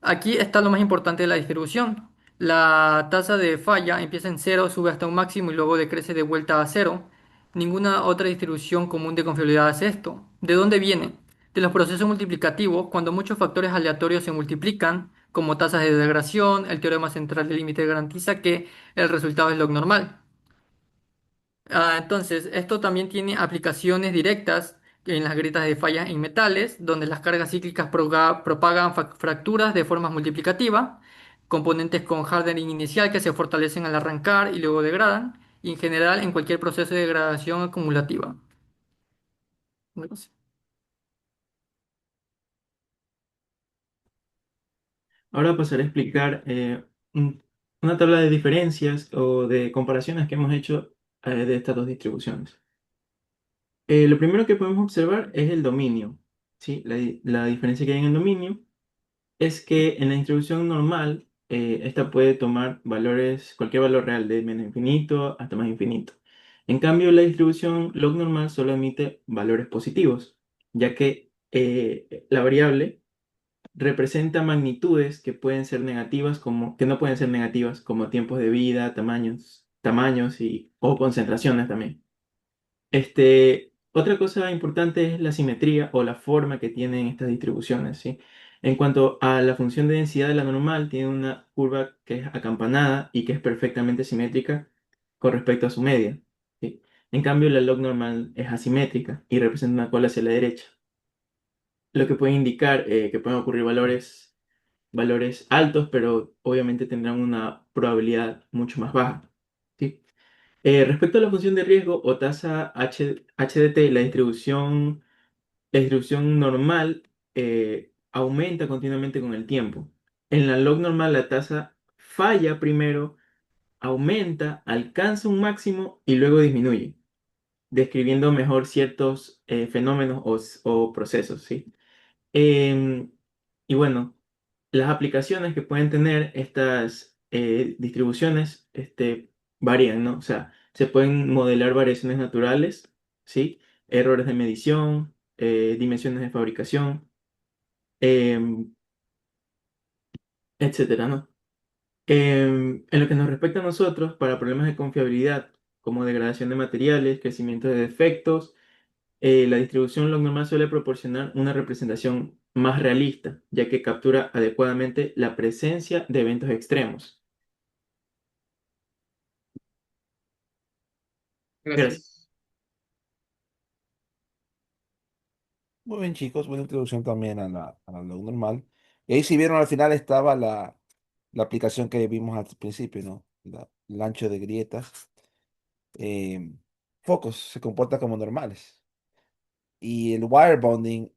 Aquí está lo más importante de la distribución. La tasa de falla empieza en cero, sube hasta un máximo y luego decrece de vuelta a cero. Ninguna otra distribución común de confiabilidad hace esto. ¿De dónde viene? De los procesos multiplicativos, cuando muchos factores aleatorios se multiplican, como tasas de degradación, el teorema central del límite garantiza que el resultado es log normal. Entonces, esto también tiene aplicaciones directas en las grietas de fallas en metales, donde las cargas cíclicas propagan fracturas de forma multiplicativa, componentes con hardening inicial que se fortalecen al arrancar y luego degradan, y en general en cualquier proceso de degradación acumulativa. Gracias. Ahora pasaré a explicar una tabla de diferencias o de comparaciones que hemos hecho de estas dos distribuciones. Lo primero que podemos observar es el dominio, ¿sí? La diferencia que hay en el dominio es que en la distribución normal, esta puede tomar valores, cualquier valor real, de menos infinito hasta más infinito. En cambio, la distribución log normal solo emite valores positivos, ya que la variable representa magnitudes que pueden ser negativas que no pueden ser negativas, como tiempos de vida, tamaños o concentraciones también. Otra cosa importante es la simetría o la forma que tienen estas distribuciones, ¿sí? En cuanto a la función de densidad de la normal, tiene una curva que es acampanada y que es perfectamente simétrica con respecto a su media, ¿sí? En cambio, la log normal es asimétrica y representa una cola hacia la derecha, lo que puede indicar que pueden ocurrir valores altos, pero obviamente tendrán una probabilidad mucho más baja, ¿sí? Respecto a la función de riesgo o tasa HDT, la distribución normal aumenta continuamente con el tiempo. En la log normal la tasa falla primero, aumenta, alcanza un máximo y luego disminuye, describiendo mejor ciertos fenómenos o procesos, ¿sí? Em, y bueno, las aplicaciones que pueden tener estas distribuciones varían, ¿no? O sea, se pueden modelar variaciones naturales, ¿sí? Errores de medición, dimensiones de fabricación, em, etcétera, ¿no? En lo que nos respecta a nosotros, para problemas de confiabilidad, como degradación de materiales, crecimiento de defectos, la distribución log normal suele proporcionar una representación más realista, ya que captura adecuadamente la presencia de eventos extremos. Gracias. Gracias. Muy bien, chicos, buena introducción también a la log normal. Y ahí si vieron al final estaba la aplicación que vimos al principio, ¿no? El ancho de grietas. eh, Focos se comportan como normales. Y el wire bonding,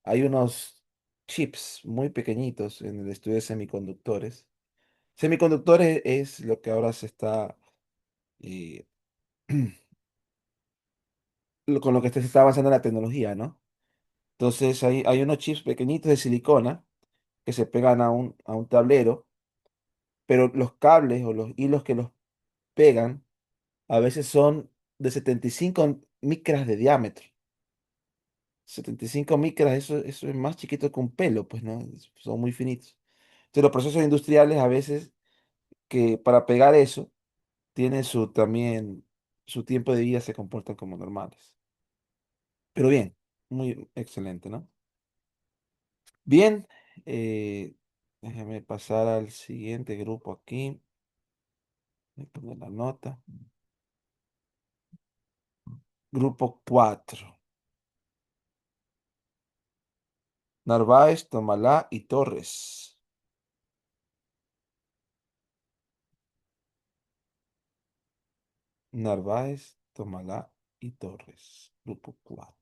hay unos chips muy pequeñitos en el estudio de semiconductores. Semiconductores es lo que ahora se está, eh, con lo que se está avanzando en la tecnología, ¿no? Entonces hay unos chips pequeñitos de silicona que se pegan a un tablero, pero los cables o los hilos que los pegan a veces son de 75 micras de diámetro. 75 micras, eso es más chiquito que un pelo, pues, ¿no? Son muy finitos. Entonces los procesos industriales a veces que para pegar eso tienen también su tiempo de vida, se comportan como normales. Pero bien, muy excelente, ¿no? Bien, eh, déjame pasar al siguiente grupo aquí. Voy a poner la nota. Grupo 4. Narváez, Tomalá y Torres. Narváez, Tomalá y Torres. Grupo 4.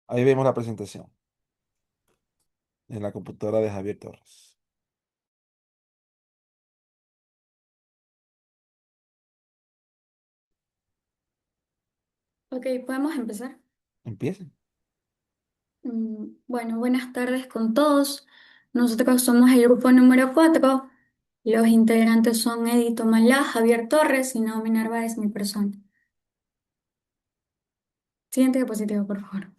Ahí vemos la presentación en la computadora de Javier Torres. Ok, podemos empezar. Empiecen. Bueno, buenas tardes con todos. Nosotros somos el grupo número 4. Los integrantes son Edito Malá, Javier Torres y Naomi Narváez, mi persona. Siguiente diapositiva, por favor.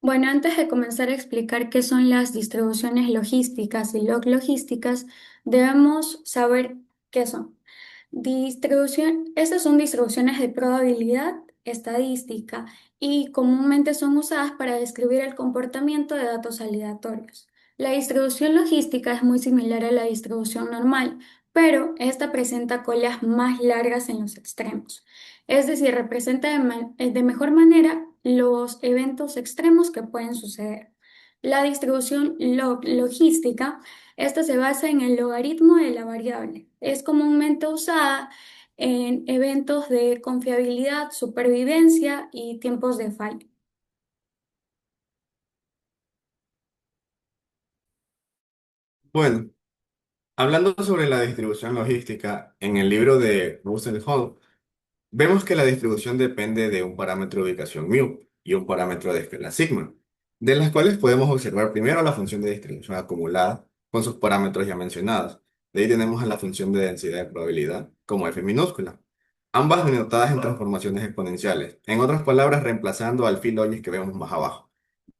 Bueno, antes de comenzar a explicar qué son las distribuciones logísticas y log logísticas, debemos saber qué son. Estas son distribuciones de probabilidad estadística y comúnmente son usadas para describir el comportamiento de datos aleatorios. La distribución logística es muy similar a la distribución normal, pero esta presenta colas más largas en los extremos. Es decir, representa de mejor manera los eventos extremos que pueden suceder. La distribución logística, esta se basa en el logaritmo de la variable. Es comúnmente usada en eventos de confiabilidad, supervivencia y tiempos de fallo. Bueno, hablando sobre la distribución logística, en el libro de Russell Hall, vemos que la distribución depende de un parámetro de ubicación mu y un parámetro de escala sigma, de las cuales podemos observar primero la función de distribución acumulada con sus parámetros ya mencionados. De ahí tenemos a la función de densidad de probabilidad como f minúscula, ambas denotadas en transformaciones exponenciales, en otras palabras reemplazando al phi logis que vemos más abajo.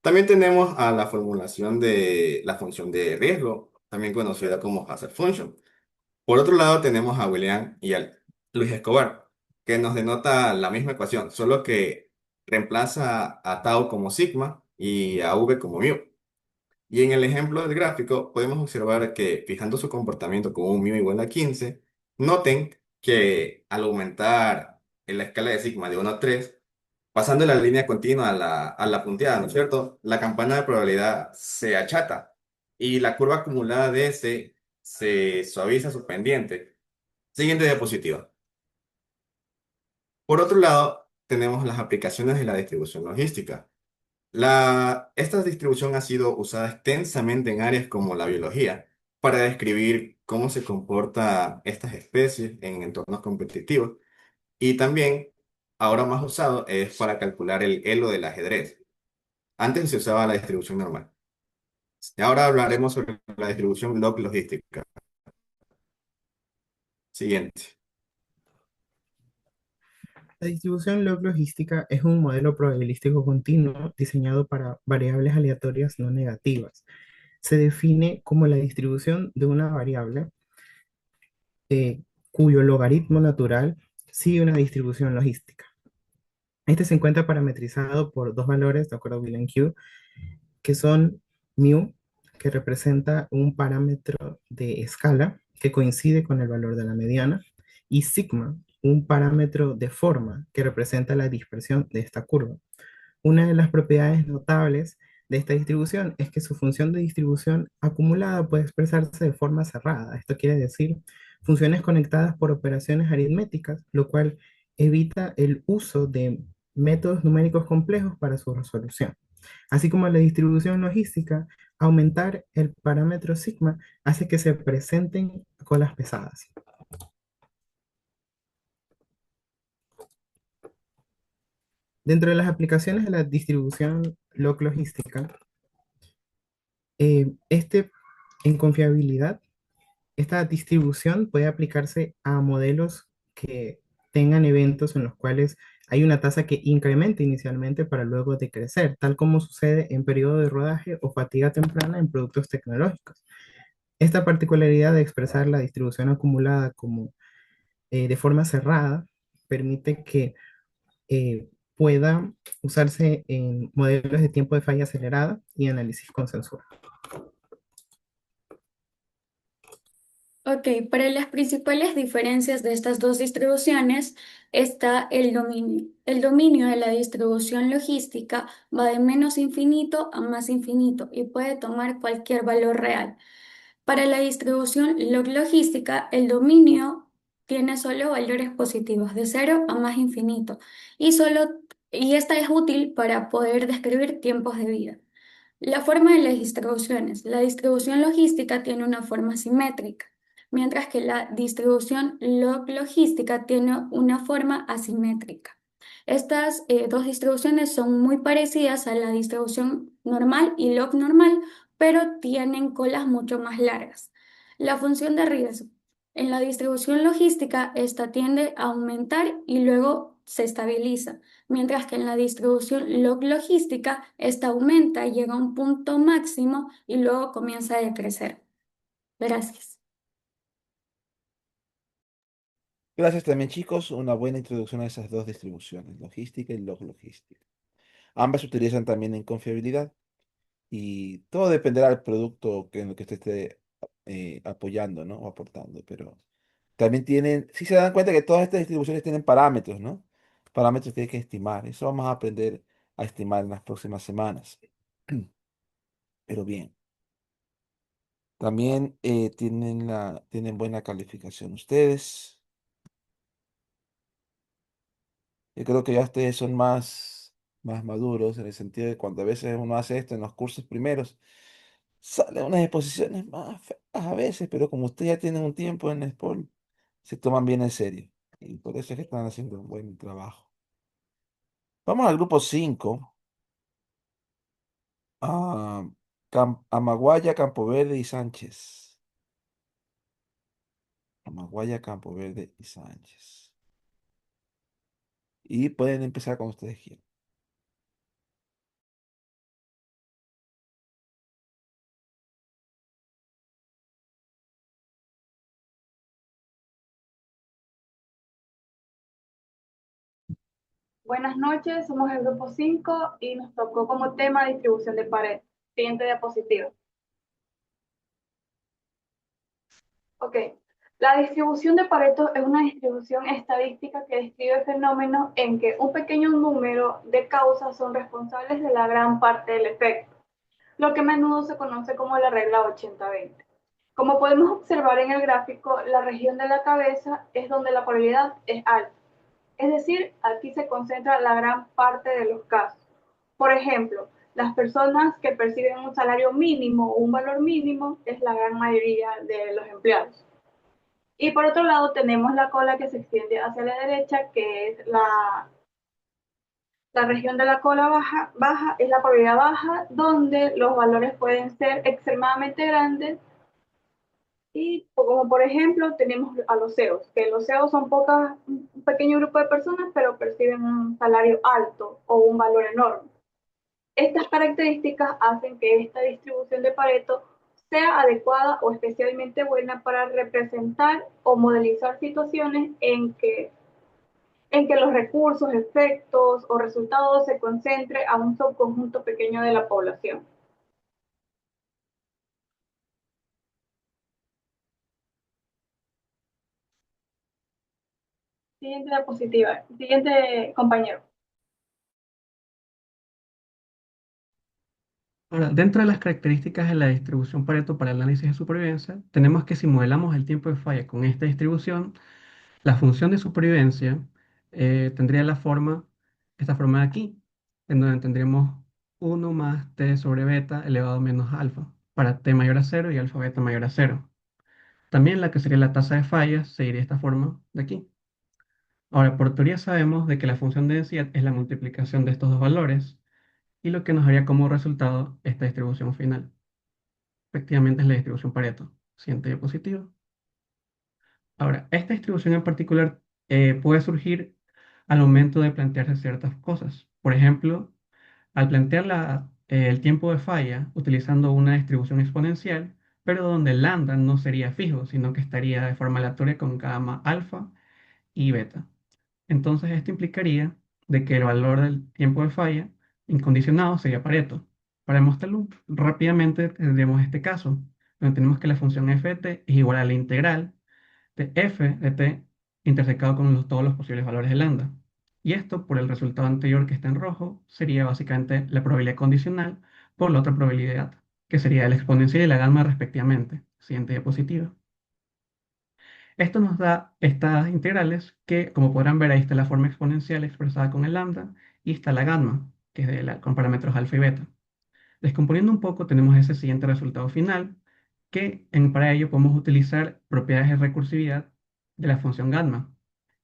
También tenemos a la formulación de la función de riesgo, también conocida como hazard function. Por otro lado, tenemos a William y a Luis Escobar, que nos denota la misma ecuación, solo que reemplaza a tau como sigma y a v como mu. Y en el ejemplo del gráfico podemos observar que fijando su comportamiento con un mu igual a 15, noten que al aumentar en la escala de sigma de 1 a 3, pasando la línea continua a la punteada, ¿no es cierto? La campana de probabilidad se achata y la curva acumulada de S se suaviza su pendiente. Siguiente diapositiva. Por otro lado, tenemos las aplicaciones de la distribución logística. Esta distribución ha sido usada extensamente en áreas como la biología para describir cómo se comportan estas especies en entornos competitivos y también, ahora más usado, es para calcular el elo del ajedrez. Antes se usaba la distribución normal. Y ahora hablaremos sobre la distribución log logística. Siguiente. La distribución log logística es un modelo probabilístico continuo diseñado para variables aleatorias no negativas. Se define como la distribución de una variable cuyo logaritmo natural sigue una distribución logística. Este se encuentra parametrizado por dos valores, de acuerdo a Will and Q, que son mu, que representa un parámetro de escala que coincide con el valor de la mediana, y sigma, un parámetro de forma que representa la dispersión de esta curva. Una de las propiedades notables de esta distribución es que su función de distribución acumulada puede expresarse de forma cerrada. Esto quiere decir funciones conectadas por operaciones aritméticas, lo cual evita el uso de métodos numéricos complejos para su resolución. Así como la distribución logística, aumentar el parámetro sigma hace que se presenten colas pesadas. Dentro de las aplicaciones de la distribución log logística, en confiabilidad, esta distribución puede aplicarse a modelos que tengan eventos en los cuales hay una tasa que incrementa inicialmente para luego decrecer, tal como sucede en periodo de rodaje o fatiga temprana en productos tecnológicos. Esta particularidad de expresar la distribución acumulada como de forma cerrada permite que pueda usarse en modelos de tiempo de falla acelerada y análisis consensual. Ok, para las principales diferencias de estas dos distribuciones está el dominio. El dominio de la distribución logística va de menos infinito a más infinito y puede tomar cualquier valor real. Para la distribución logística, el dominio tiene solo valores positivos, de cero a más infinito, y esta es útil para poder describir tiempos de vida. La forma de las distribuciones. La distribución logística tiene una forma simétrica, mientras que la distribución logística tiene una forma asimétrica. Estas dos distribuciones son muy parecidas a la distribución normal y log normal, pero tienen colas mucho más largas. La función de riesgo. En la distribución logística, esta tiende a aumentar y luego se estabiliza, mientras que en la distribución logística, esta aumenta, llega a un punto máximo y luego comienza a decrecer. Gracias. Gracias también, chicos. Una buena introducción a esas dos distribuciones, logística y logística. Ambas se utilizan también en confiabilidad y todo dependerá del producto en el que usted esté apoyando, ¿no? O aportando. Pero también tienen, si se dan cuenta que todas estas distribuciones tienen parámetros, ¿no? Parámetros que hay que estimar. Eso vamos a aprender a estimar en las próximas semanas. Pero bien, también tienen buena calificación ustedes. Yo creo que ya ustedes son más maduros en el sentido de cuando a veces uno hace esto en los cursos primeros, salen unas exposiciones más feas a veces, pero como ustedes ya tienen un tiempo en el SPOL, se toman bien en serio. Y por eso es que están haciendo un buen trabajo. Vamos al grupo 5. a Amaguaya, Campo Verde y Sánchez. Amaguaya, Campo Verde y Sánchez. Y pueden empezar cuando ustedes quieran. Buenas noches, somos el grupo 5 y nos tocó como tema distribución de pared. Siguiente diapositiva. Ok, la distribución de Pareto es una distribución estadística que describe el fenómeno en que un pequeño número de causas son responsables de la gran parte del efecto, lo que a menudo se conoce como la regla 80-20. Como podemos observar en el gráfico, la región de la cabeza es donde la probabilidad es alta. Es decir, aquí se concentra la gran parte de los casos. Por ejemplo, las personas que perciben un salario mínimo o un valor mínimo es la gran mayoría de los empleados. Y por otro lado tenemos la cola que se extiende hacia la derecha, que es la región de la cola baja es la probabilidad baja, donde los valores pueden ser extremadamente grandes. Y como por ejemplo tenemos a los CEOs, que los CEOs son un pequeño grupo de personas, pero perciben un salario alto o un valor enorme. Estas características hacen que esta distribución de Pareto sea adecuada o especialmente buena para representar o modelizar situaciones en que los recursos, efectos o resultados se concentren a un subconjunto pequeño de la población. Siguiente diapositiva. Siguiente compañero. Ahora, dentro de las características de la distribución Pareto para el análisis de supervivencia, tenemos que si modelamos el tiempo de falla con esta distribución, la función de supervivencia tendría esta forma de aquí, en donde tendríamos 1 más t sobre beta elevado a menos alfa, para t mayor a cero y alfa beta mayor a cero. También la que sería la tasa de fallas seguiría esta forma de aquí. Ahora, por teoría sabemos de que la función de densidad es la multiplicación de estos dos valores y lo que nos daría como resultado esta distribución final. Efectivamente es la distribución Pareto. Siguiente diapositiva. Ahora, esta distribución en particular puede surgir al momento de plantearse ciertas cosas. Por ejemplo, al plantear el tiempo de falla utilizando una distribución exponencial, pero donde lambda no sería fijo, sino que estaría de forma aleatoria con gamma alfa y beta. Entonces, esto implicaría de que el valor del tiempo de falla incondicionado sería Pareto. Para demostrarlo rápidamente tendremos este caso, donde tenemos que la función f de t es igual a la integral de f de t intersecado con todos los posibles valores de lambda. Y esto, por el resultado anterior que está en rojo, sería básicamente la probabilidad condicional por la otra probabilidad, que sería la exponencial y la gamma respectivamente. Siguiente diapositiva. Esto nos da estas integrales que, como podrán ver, ahí está la forma exponencial expresada con el lambda y está la gamma, que es con parámetros alfa y beta. Descomponiendo un poco, tenemos ese siguiente resultado final, que para ello podemos utilizar propiedades de recursividad de la función gamma,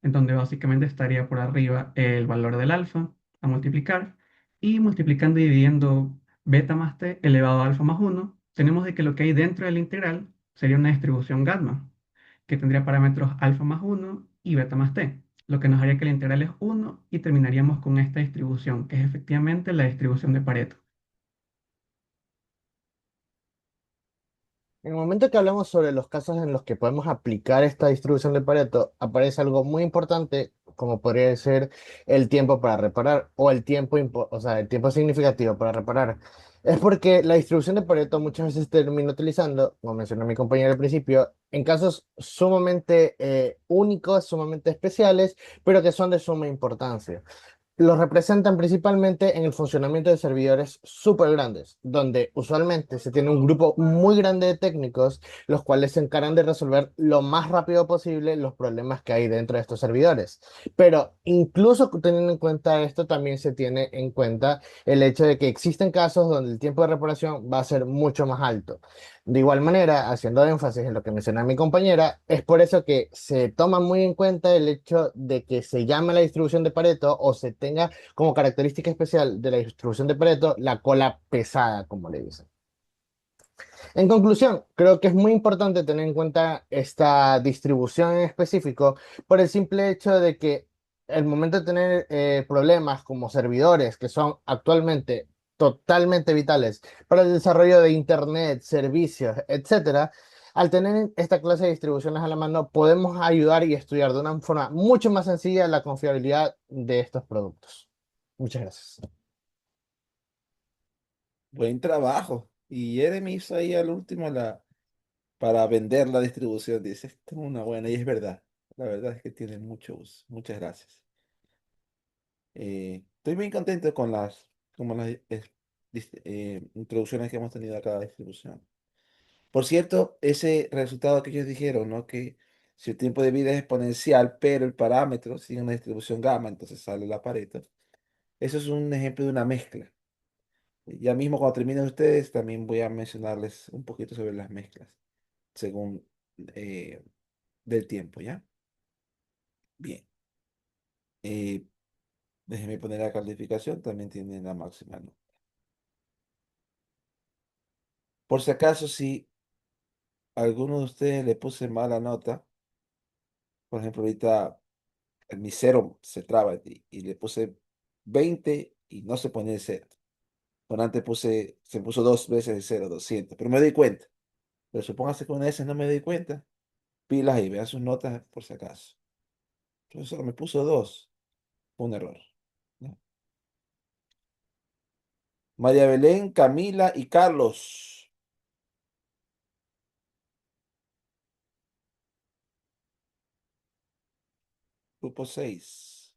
en donde básicamente estaría por arriba el valor del alfa a multiplicar, y multiplicando y dividiendo beta más t elevado a alfa más 1, tenemos de que lo que hay dentro de la integral sería una distribución gamma, que tendría parámetros alfa más 1 y beta más t, lo que nos haría que la integral es 1 y terminaríamos con esta distribución, que es efectivamente la distribución de Pareto. En el momento que hablamos sobre los casos en los que podemos aplicar esta distribución de Pareto, aparece algo muy importante, como podría ser el tiempo para reparar o el tiempo, o sea, el tiempo significativo para reparar. Es porque la distribución de Pareto muchas veces se termina utilizando, como mencionó mi compañero al principio, en casos sumamente únicos, sumamente especiales, pero que son de suma importancia. Los representan principalmente en el funcionamiento de servidores súper grandes, donde usualmente se tiene un grupo muy grande de técnicos, los cuales se encargan de resolver lo más rápido posible los problemas que hay dentro de estos servidores. Pero incluso teniendo en cuenta esto, también se tiene en cuenta el hecho de que existen casos donde el tiempo de reparación va a ser mucho más alto. De igual manera, haciendo énfasis en lo que mencionó mi compañera, es por eso que se toma muy en cuenta el hecho de que se llame la distribución de Pareto o se tenga como característica especial de la distribución de Pareto la cola pesada, como le dicen. En conclusión, creo que es muy importante tener en cuenta esta distribución en específico por el simple hecho de que el momento de tener problemas como servidores que son actualmente totalmente vitales para el desarrollo de Internet, servicios, etcétera, al tener esta clase de distribuciones a la mano, podemos ayudar y estudiar de una forma mucho más sencilla la confiabilidad de estos productos. Muchas gracias. Buen trabajo. Y Jeremy hizo ahí al último para vender la distribución. Dice, esta es una buena y es verdad. La verdad es que tiene mucho uso. Muchas gracias. Estoy muy contento con las introducciones que hemos tenido a cada distribución. Por cierto, ese resultado que ellos dijeron, ¿no? Que si el tiempo de vida es exponencial, pero el parámetro sigue una distribución gamma, entonces sale la Pareto. Eso es un ejemplo de una mezcla. Ya mismo cuando terminen ustedes, también voy a mencionarles un poquito sobre las mezclas, según eh, del tiempo, ¿ya? Bien. Eh, Déjenme poner la calificación, también tiene la máxima, ¿no? Por si acaso, si a alguno de ustedes le puse mala nota, por ejemplo, ahorita mi cero se traba y le puse 20 y no se ponía el cero. Por antes se puso dos veces el cero, 200, pero me di cuenta. Pero supóngase que una vez no me di cuenta, pilas y vean sus notas por si acaso. Profesor, me puso dos, un error, ¿no? María Belén, Camila y Carlos. Grupo 6.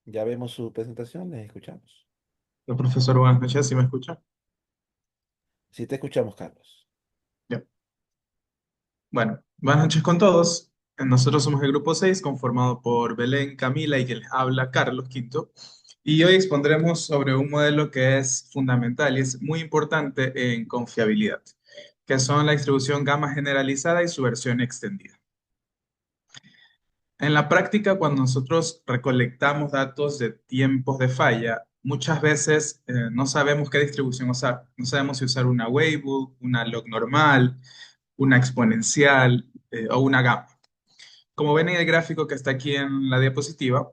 Ya vemos su presentación, les escuchamos. Hola, profesor, buenas noches, ¿sí me escucha? Sí, te escuchamos, Carlos. Ya. Bueno, buenas noches con todos. Nosotros somos el grupo 6, conformado por Belén, Camila y quien les habla, Carlos Quinto. Y hoy expondremos sobre un modelo que es fundamental y es muy importante en confiabilidad, que son la distribución gamma generalizada y su versión extendida. En la práctica, cuando nosotros recolectamos datos de tiempos de falla, muchas veces no sabemos qué distribución usar. No sabemos si usar una Weibull, una log normal, una exponencial o una gamma. Como ven en el gráfico que está aquí en la diapositiva,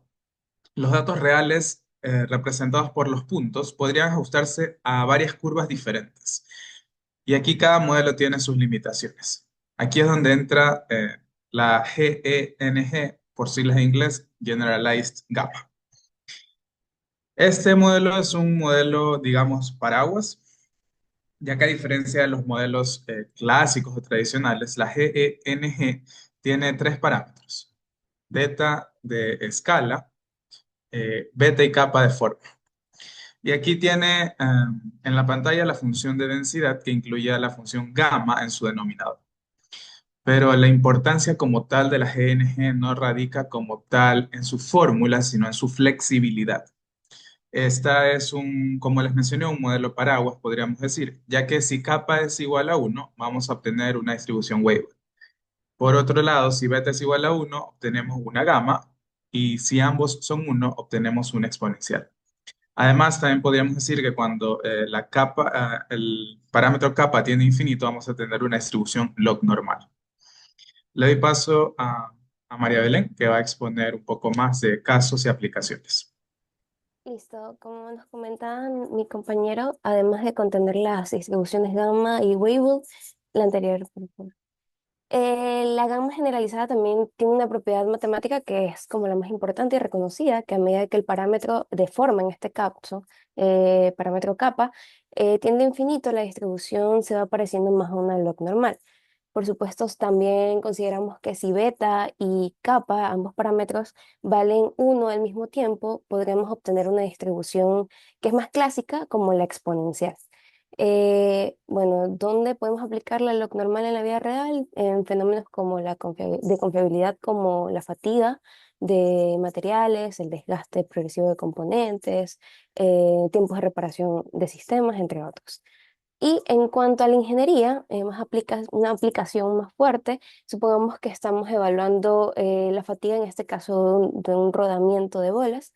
los datos reales representados por los puntos podrían ajustarse a varias curvas diferentes. Y aquí cada modelo tiene sus limitaciones. Aquí es donde entra la GENG, por siglas en inglés, Generalized Gamma. Este modelo es un modelo, digamos, paraguas, ya que a diferencia de los modelos clásicos o tradicionales, la GENG tiene tres parámetros: beta de escala, beta y kappa de forma. Y aquí tiene en la pantalla la función de densidad que incluye a la función gamma en su denominador. Pero la importancia como tal de la GNG no radica como tal en su fórmula, sino en su flexibilidad. Esta es como les mencioné, un modelo paraguas, podríamos decir, ya que si kappa es igual a 1, vamos a obtener una distribución Weibull. Por otro lado, si beta es igual a 1, obtenemos una gamma, y si ambos son 1, obtenemos una exponencial. Además, también podríamos decir que cuando el parámetro kappa tiene infinito, vamos a tener una distribución log normal. Le doy paso a María Belén, que va a exponer un poco más de casos y aplicaciones. Listo, como nos comentaban mi compañero, además de contener las distribuciones gamma y Weibull, la anterior, por favor. La gamma generalizada también tiene una propiedad matemática que es como la más importante y reconocida, que a medida que el parámetro de forma, en este caso, parámetro kappa, tiende a infinito, la distribución se va pareciendo más a una log normal. Por supuesto, también consideramos que si beta y kappa, ambos parámetros, valen 1 al mismo tiempo, podremos obtener una distribución que es más clásica como la exponencial. Bueno, ¿dónde podemos aplicar la log normal en la vida real? En fenómenos como de confiabilidad, como la fatiga de materiales, el desgaste progresivo de componentes, tiempos de reparación de sistemas, entre otros. Y en cuanto a la ingeniería, una aplicación más fuerte, supongamos que estamos evaluando la fatiga, en este caso de un rodamiento de bolas.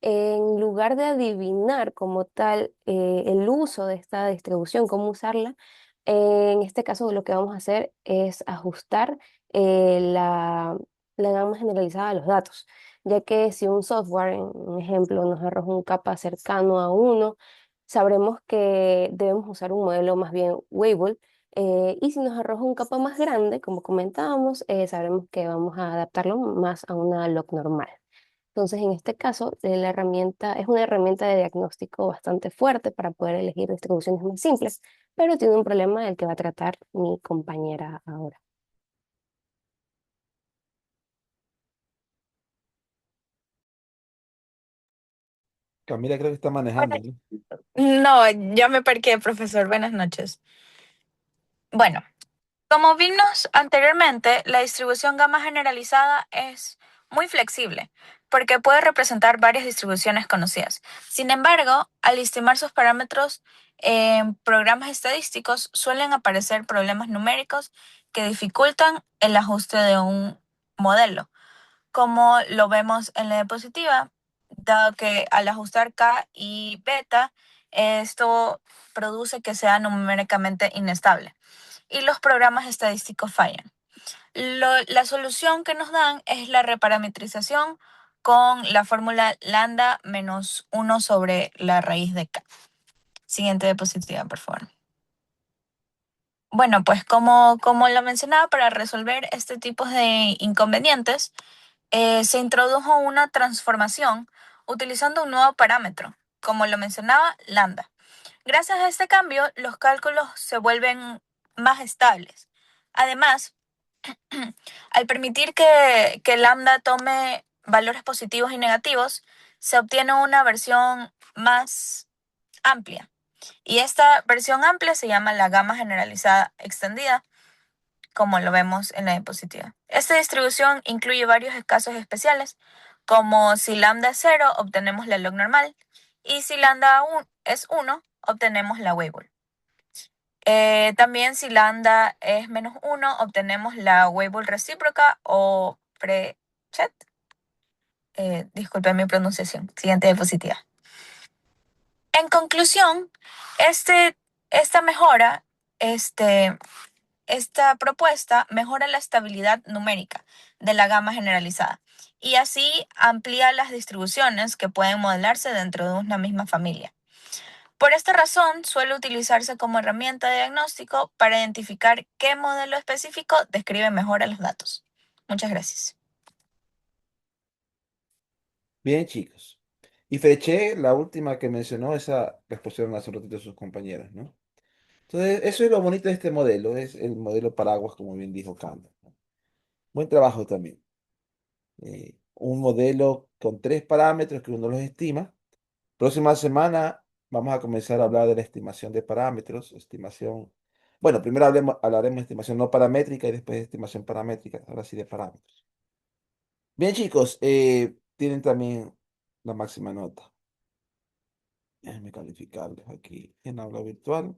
En lugar de adivinar como tal el uso de esta distribución, cómo usarla, en este caso lo que vamos a hacer es ajustar la gama generalizada de los datos, ya que si un software, en un ejemplo, nos arroja un capa cercano a 1, sabremos que debemos usar un modelo más bien Weibull. Y si nos arroja un capa más grande, como comentábamos, sabremos que vamos a adaptarlo más a una log normal. Entonces, en este caso, la herramienta es una herramienta de diagnóstico bastante fuerte para poder elegir distribuciones más simples, pero tiene un problema del que va a tratar mi compañera ahora. Camila creo que está manejando, ¿no? No, ya me parqué, profesor. Buenas noches. Bueno, como vimos anteriormente, la distribución gamma generalizada es muy flexible porque puede representar varias distribuciones conocidas. Sin embargo, al estimar sus parámetros en programas estadísticos suelen aparecer problemas numéricos que dificultan el ajuste de un modelo, como lo vemos en la diapositiva, dado que al ajustar K y beta, esto produce que sea numéricamente inestable y los programas estadísticos fallan. La solución que nos dan es la reparametrización con la fórmula lambda menos 1 sobre la raíz de K. Siguiente diapositiva, por favor. Bueno, pues como lo mencionaba, para resolver este tipo de inconvenientes, se introdujo una transformación utilizando un nuevo parámetro, como lo mencionaba, lambda. Gracias a este cambio, los cálculos se vuelven más estables. Además, al permitir que lambda tome valores positivos y negativos, se obtiene una versión más amplia. Y esta versión amplia se llama la gama generalizada extendida, como lo vemos en la diapositiva. Esta distribución incluye varios casos especiales, como si lambda es 0, obtenemos la log normal, y si lambda es 1, obtenemos la Weibull. También si lambda es menos 1, obtenemos la Weibull recíproca o Prechet. Disculpen mi pronunciación. Siguiente diapositiva. En conclusión, esta mejora, esta propuesta mejora la estabilidad numérica de la gama generalizada y así amplía las distribuciones que pueden modelarse dentro de una misma familia. Por esta razón, suele utilizarse como herramienta de diagnóstico para identificar qué modelo específico describe mejor a los datos. Muchas gracias. Bien, chicos. Y Freche, la última que mencionó, esa la expusieron hace un ratito sus compañeras, ¿no? Entonces, eso es lo bonito de este modelo, es el modelo paraguas, como bien dijo Campbell. Buen trabajo también. Un modelo con tres parámetros que uno los estima. Próxima semana vamos a comenzar a hablar de la estimación de parámetros, estimación. Bueno, primero hablaremos de estimación no paramétrica y después de estimación paramétrica, ahora sí de parámetros. Bien, chicos, tienen también la máxima nota. Déjenme calificarles aquí en aula virtual.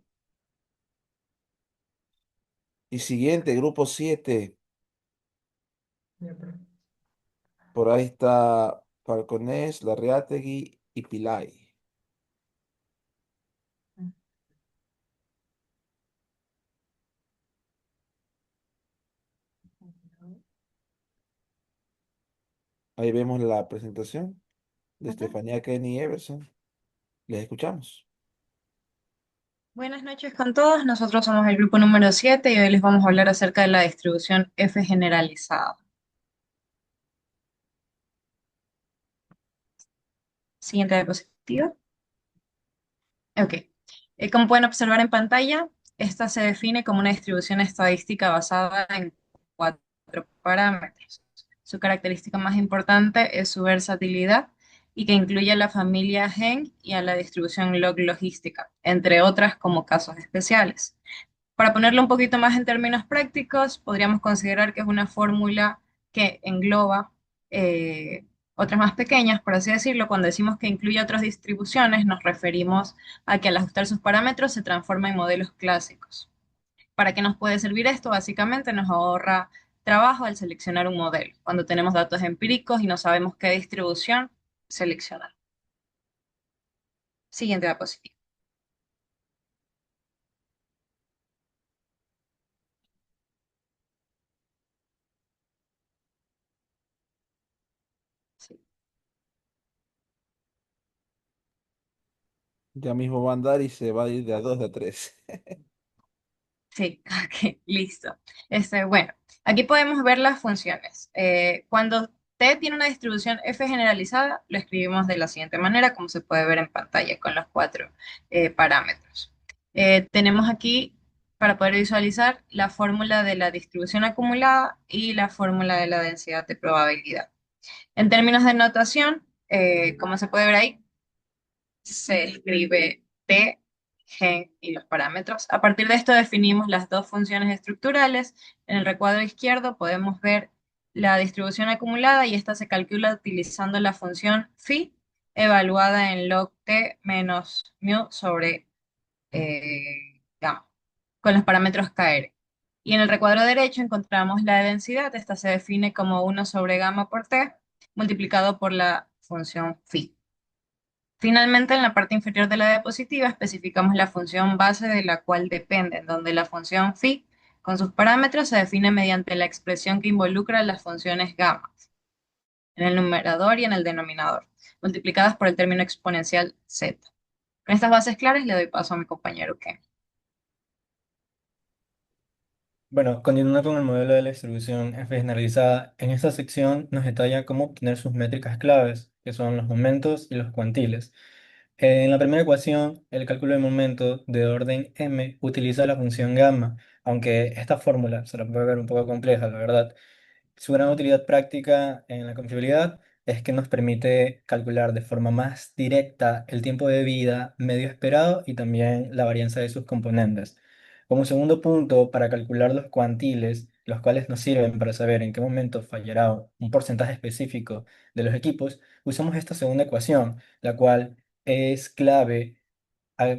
Y siguiente, grupo 7. Por ahí está Falconés, Larreategui y Pilay. Ahí vemos la presentación de Estefanía Kenny Everson. Les escuchamos. Buenas noches con todos, nosotros somos el grupo número 7 y hoy les vamos a hablar acerca de la distribución F generalizada. Siguiente diapositiva. Ok. Como pueden observar en pantalla, esta se define como una distribución estadística basada en cuatro parámetros. Su característica más importante es su versatilidad y que incluye a la familia Hen y a la distribución log logística, entre otras como casos especiales. Para ponerlo un poquito más en términos prácticos, podríamos considerar que es una fórmula que engloba otras más pequeñas, por así decirlo. Cuando decimos que incluye otras distribuciones, nos referimos a que al ajustar sus parámetros se transforma en modelos clásicos. ¿Para qué nos puede servir esto? Básicamente nos ahorra trabajo al seleccionar un modelo. Cuando tenemos datos empíricos y no sabemos qué distribución seleccionar. Siguiente diapositiva. Ya mismo va a andar y se va a ir de a 2 de a 3. Sí, ok, listo. Bueno, aquí podemos ver las funciones. Cuando T tiene una distribución F generalizada, lo escribimos de la siguiente manera, como se puede ver en pantalla con los cuatro parámetros. Tenemos aquí, para poder visualizar, la fórmula de la distribución acumulada y la fórmula de la densidad de probabilidad. En términos de notación, como se puede ver ahí, se escribe T, G y los parámetros. A partir de esto definimos las dos funciones estructurales. En el recuadro izquierdo podemos ver la distribución acumulada y esta se calcula utilizando la función phi evaluada en log t menos mu sobre gamma, con los parámetros kr. Y en el recuadro derecho encontramos la densidad. Esta se define como 1 sobre gamma por t multiplicado por la función phi. Finalmente, en la parte inferior de la diapositiva especificamos la función base de la cual dependen, donde la función phi con sus parámetros se define mediante la expresión que involucra las funciones gamma en el numerador y en el denominador, multiplicadas por el término exponencial z. Con estas bases claras le doy paso a mi compañero Ken. Bueno, continuando con el modelo de la distribución F generalizada, en esta sección nos detalla cómo obtener sus métricas claves, que son los momentos y los cuantiles. En la primera ecuación, el cálculo de momento de orden m utiliza la función gamma, aunque esta fórmula se la puede ver un poco compleja, la verdad. Su gran utilidad práctica en la confiabilidad es que nos permite calcular de forma más directa el tiempo de vida medio esperado y también la varianza de sus componentes. Como segundo punto, para calcular los cuantiles, los cuales nos sirven para saber en qué momento fallará un porcentaje específico de los equipos, usamos esta segunda ecuación, la cual es clave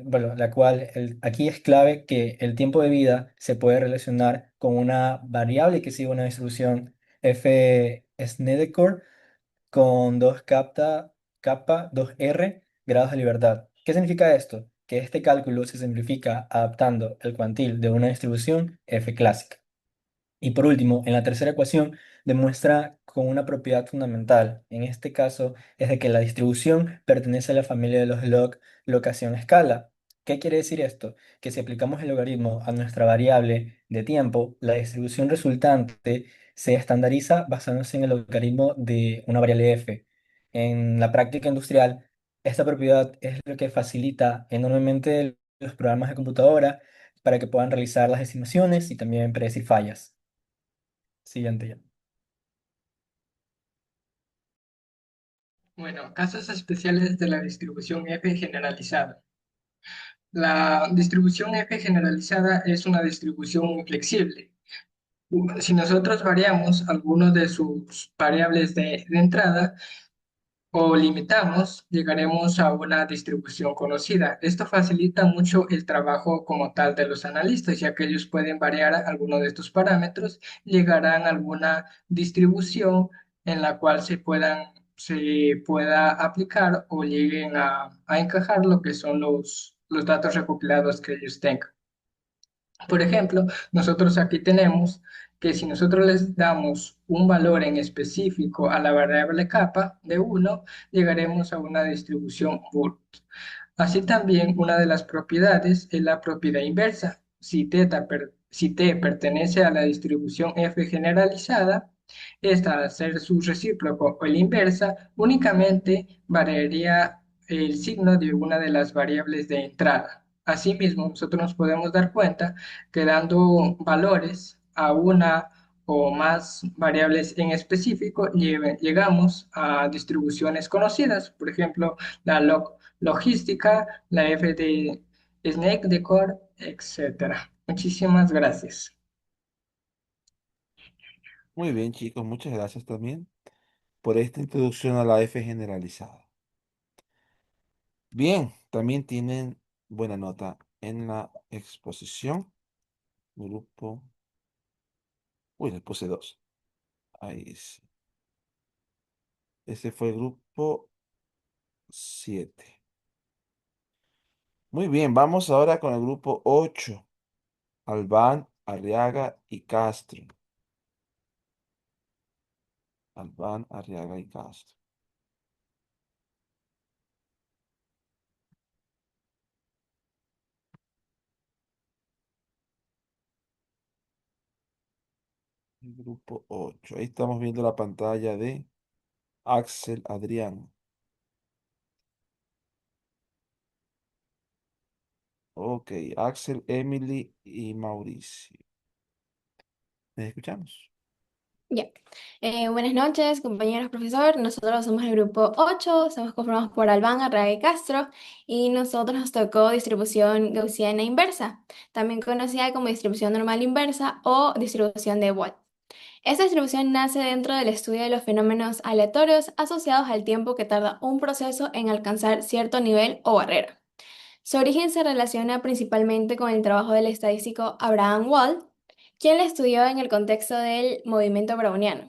bueno, la cual aquí es clave que el tiempo de vida se puede relacionar con una variable que sigue una distribución f Snedeker con 2 kappa 2r grados de libertad. ¿Qué significa esto? Que este cálculo se simplifica adaptando el cuantil de una distribución f clásica. Y por último, en la tercera ecuación demuestra con una propiedad fundamental. En este caso es de que la distribución pertenece a la familia de los log locación escala. ¿Qué quiere decir esto? Que si aplicamos el logaritmo a nuestra variable de tiempo, la distribución resultante se estandariza basándose en el logaritmo de una variable f. En la práctica industrial, Esta propiedad es lo que facilita enormemente los programas de computadora para que puedan realizar las estimaciones y también predecir fallas. Siguiente ya. Bueno, casos especiales de la distribución F generalizada. La distribución F generalizada es una distribución muy flexible. Si nosotros variamos algunos de sus variables de entrada, o limitamos, llegaremos a una distribución conocida. Esto facilita mucho el trabajo como tal de los analistas, ya que ellos pueden variar alguno de estos parámetros, llegarán a alguna distribución en la cual se pueda aplicar o lleguen a encajar lo que son los datos recopilados que ellos tengan. Por ejemplo, nosotros aquí tenemos que si nosotros les damos un valor en específico a la variable capa de 1, llegaremos a una distribución Boolean. Así también una de las propiedades es la propiedad inversa. Si t pertenece a la distribución f generalizada, esta al ser su recíproco o el inversa, únicamente variaría el signo de una de las variables de entrada. Asimismo, nosotros nos podemos dar cuenta que dando valores a una o más variables en específico, llegamos a distribuciones conocidas, por ejemplo, la logística, la F de Snake Decor, etcétera. Muchísimas gracias. Muy bien, chicos, muchas gracias también por esta introducción a la F generalizada. Bien, también tienen buena nota en la exposición. Grupo. Uy, le puse 2. Ahí sí. Ese fue el grupo 7. Muy bien, vamos ahora con el grupo 8. Albán, Arriaga y Castro. Albán, Arriaga y Castro. El grupo 8. Ahí estamos viendo la pantalla de Axel Adrián. Ok, Axel, Emily y Mauricio. ¿Me escuchamos? Ya. Buenas noches, compañeros profesor. Nosotros somos el grupo 8, somos conformados por Albán, Arraga y Castro, y nosotros nos tocó distribución gaussiana inversa, también conocida como distribución normal inversa o distribución de Watt. Esta distribución nace dentro del estudio de los fenómenos aleatorios asociados al tiempo que tarda un proceso en alcanzar cierto nivel o barrera. Su origen se relaciona principalmente con el trabajo del estadístico Abraham Wald, quien la estudió en el contexto del movimiento browniano.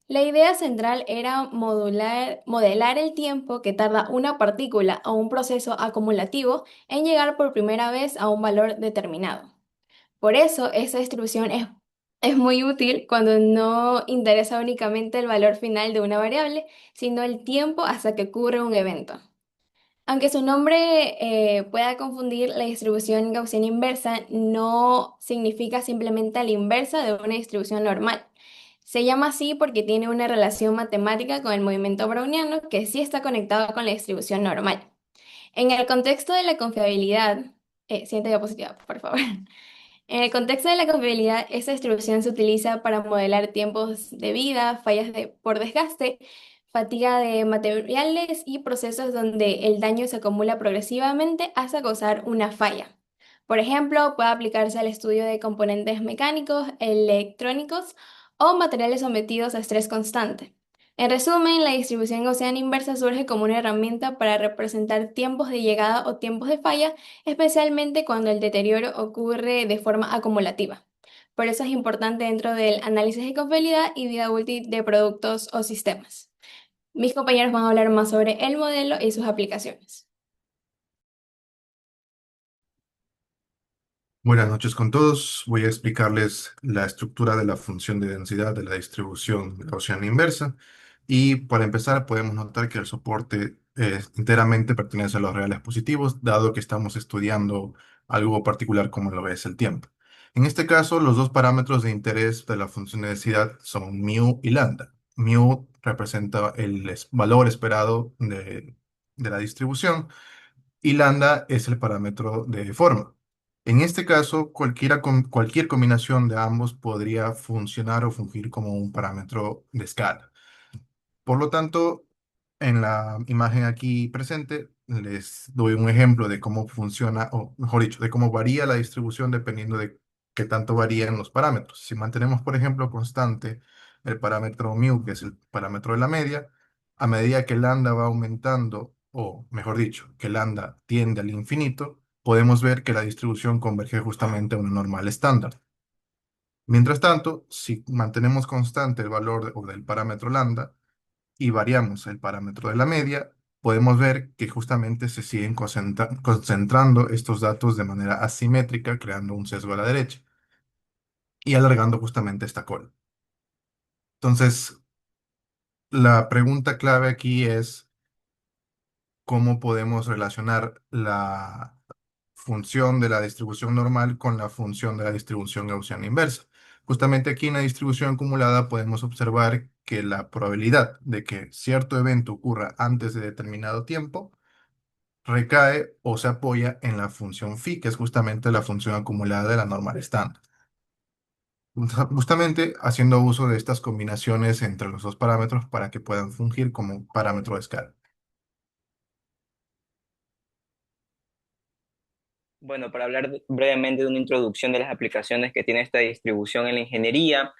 La idea central era modelar el tiempo que tarda una partícula o un proceso acumulativo en llegar por primera vez a un valor determinado. Por eso, esta distribución es muy útil cuando no interesa únicamente el valor final de una variable, sino el tiempo hasta que ocurre un evento. Aunque su nombre pueda confundir, la distribución gaussiana inversa no significa simplemente la inversa de una distribución normal. Se llama así porque tiene una relación matemática con el movimiento browniano que sí está conectado con la distribución normal. En el contexto de la confiabilidad, siguiente diapositiva, por favor. En el contexto de la confiabilidad, esta distribución se utiliza para modelar tiempos de vida, por desgaste, fatiga de materiales y procesos donde el daño se acumula progresivamente hasta causar una falla. Por ejemplo, puede aplicarse al estudio de componentes mecánicos, electrónicos o materiales sometidos a estrés constante. En resumen, la distribución gaussiana inversa surge como una herramienta para representar tiempos de llegada o tiempos de falla, especialmente cuando el deterioro ocurre de forma acumulativa. Por eso es importante dentro del análisis de confiabilidad y vida útil de productos o sistemas. Mis compañeros van a hablar más sobre el modelo y sus aplicaciones. Buenas noches con todos. Voy a explicarles la estructura de la función de densidad de la distribución gaussiana inversa. Y para empezar, podemos notar que el soporte enteramente pertenece a los reales positivos, dado que estamos estudiando algo particular como lo es el tiempo. En este caso, los dos parámetros de interés de la función de densidad son mu y lambda. Mu representa el valor esperado de la distribución y lambda es el parámetro de forma. En este caso, cualquier combinación de ambos podría funcionar o fungir como un parámetro de escala. Por lo tanto, en la imagen aquí presente, les doy un ejemplo de cómo funciona, o mejor dicho, de cómo varía la distribución dependiendo de qué tanto varían los parámetros. Si mantenemos, por ejemplo, constante el parámetro mu, que es el parámetro de la media, a medida que lambda va aumentando, o mejor dicho, que lambda tiende al infinito, podemos ver que la distribución converge justamente a una normal estándar. Mientras tanto, si mantenemos constante el valor del parámetro lambda, y variamos el parámetro de la media, podemos ver que justamente se siguen concentrando estos datos de manera asimétrica, creando un sesgo a la derecha y alargando justamente esta cola. Entonces, la pregunta clave aquí es cómo podemos relacionar la función de la distribución normal con la función de la distribución gaussiana inversa. Justamente aquí en la distribución acumulada podemos observar que la probabilidad de que cierto evento ocurra antes de determinado tiempo recae o se apoya en la función phi, que es justamente la función acumulada de la normal estándar. Justamente haciendo uso de estas combinaciones entre los dos parámetros para que puedan fungir como un parámetro de escala. Bueno, para hablar brevemente de una introducción de las aplicaciones que tiene esta distribución en la ingeniería,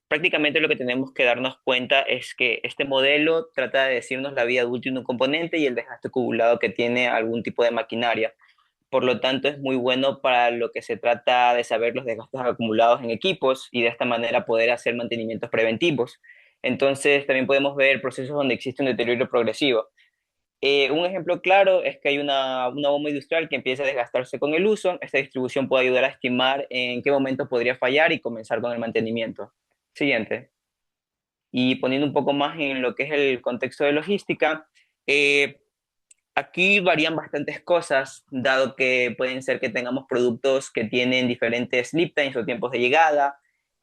prácticamente lo que tenemos que darnos cuenta es que este modelo trata de decirnos la vida útil de un componente y el desgaste acumulado que tiene algún tipo de maquinaria. Por lo tanto, es muy bueno para lo que se trata de saber los desgastes acumulados en equipos y de esta manera poder hacer mantenimientos preventivos. Entonces, también podemos ver procesos donde existe un deterioro progresivo. Un ejemplo claro es que hay una bomba industrial que empieza a desgastarse con el uso. Esta distribución puede ayudar a estimar en qué momento podría fallar y comenzar con el mantenimiento. Siguiente. Y poniendo un poco más en lo que es el contexto de logística, eh, aquí varían bastantes cosas, dado que pueden ser que tengamos productos que tienen diferentes lead times o tiempos de llegada.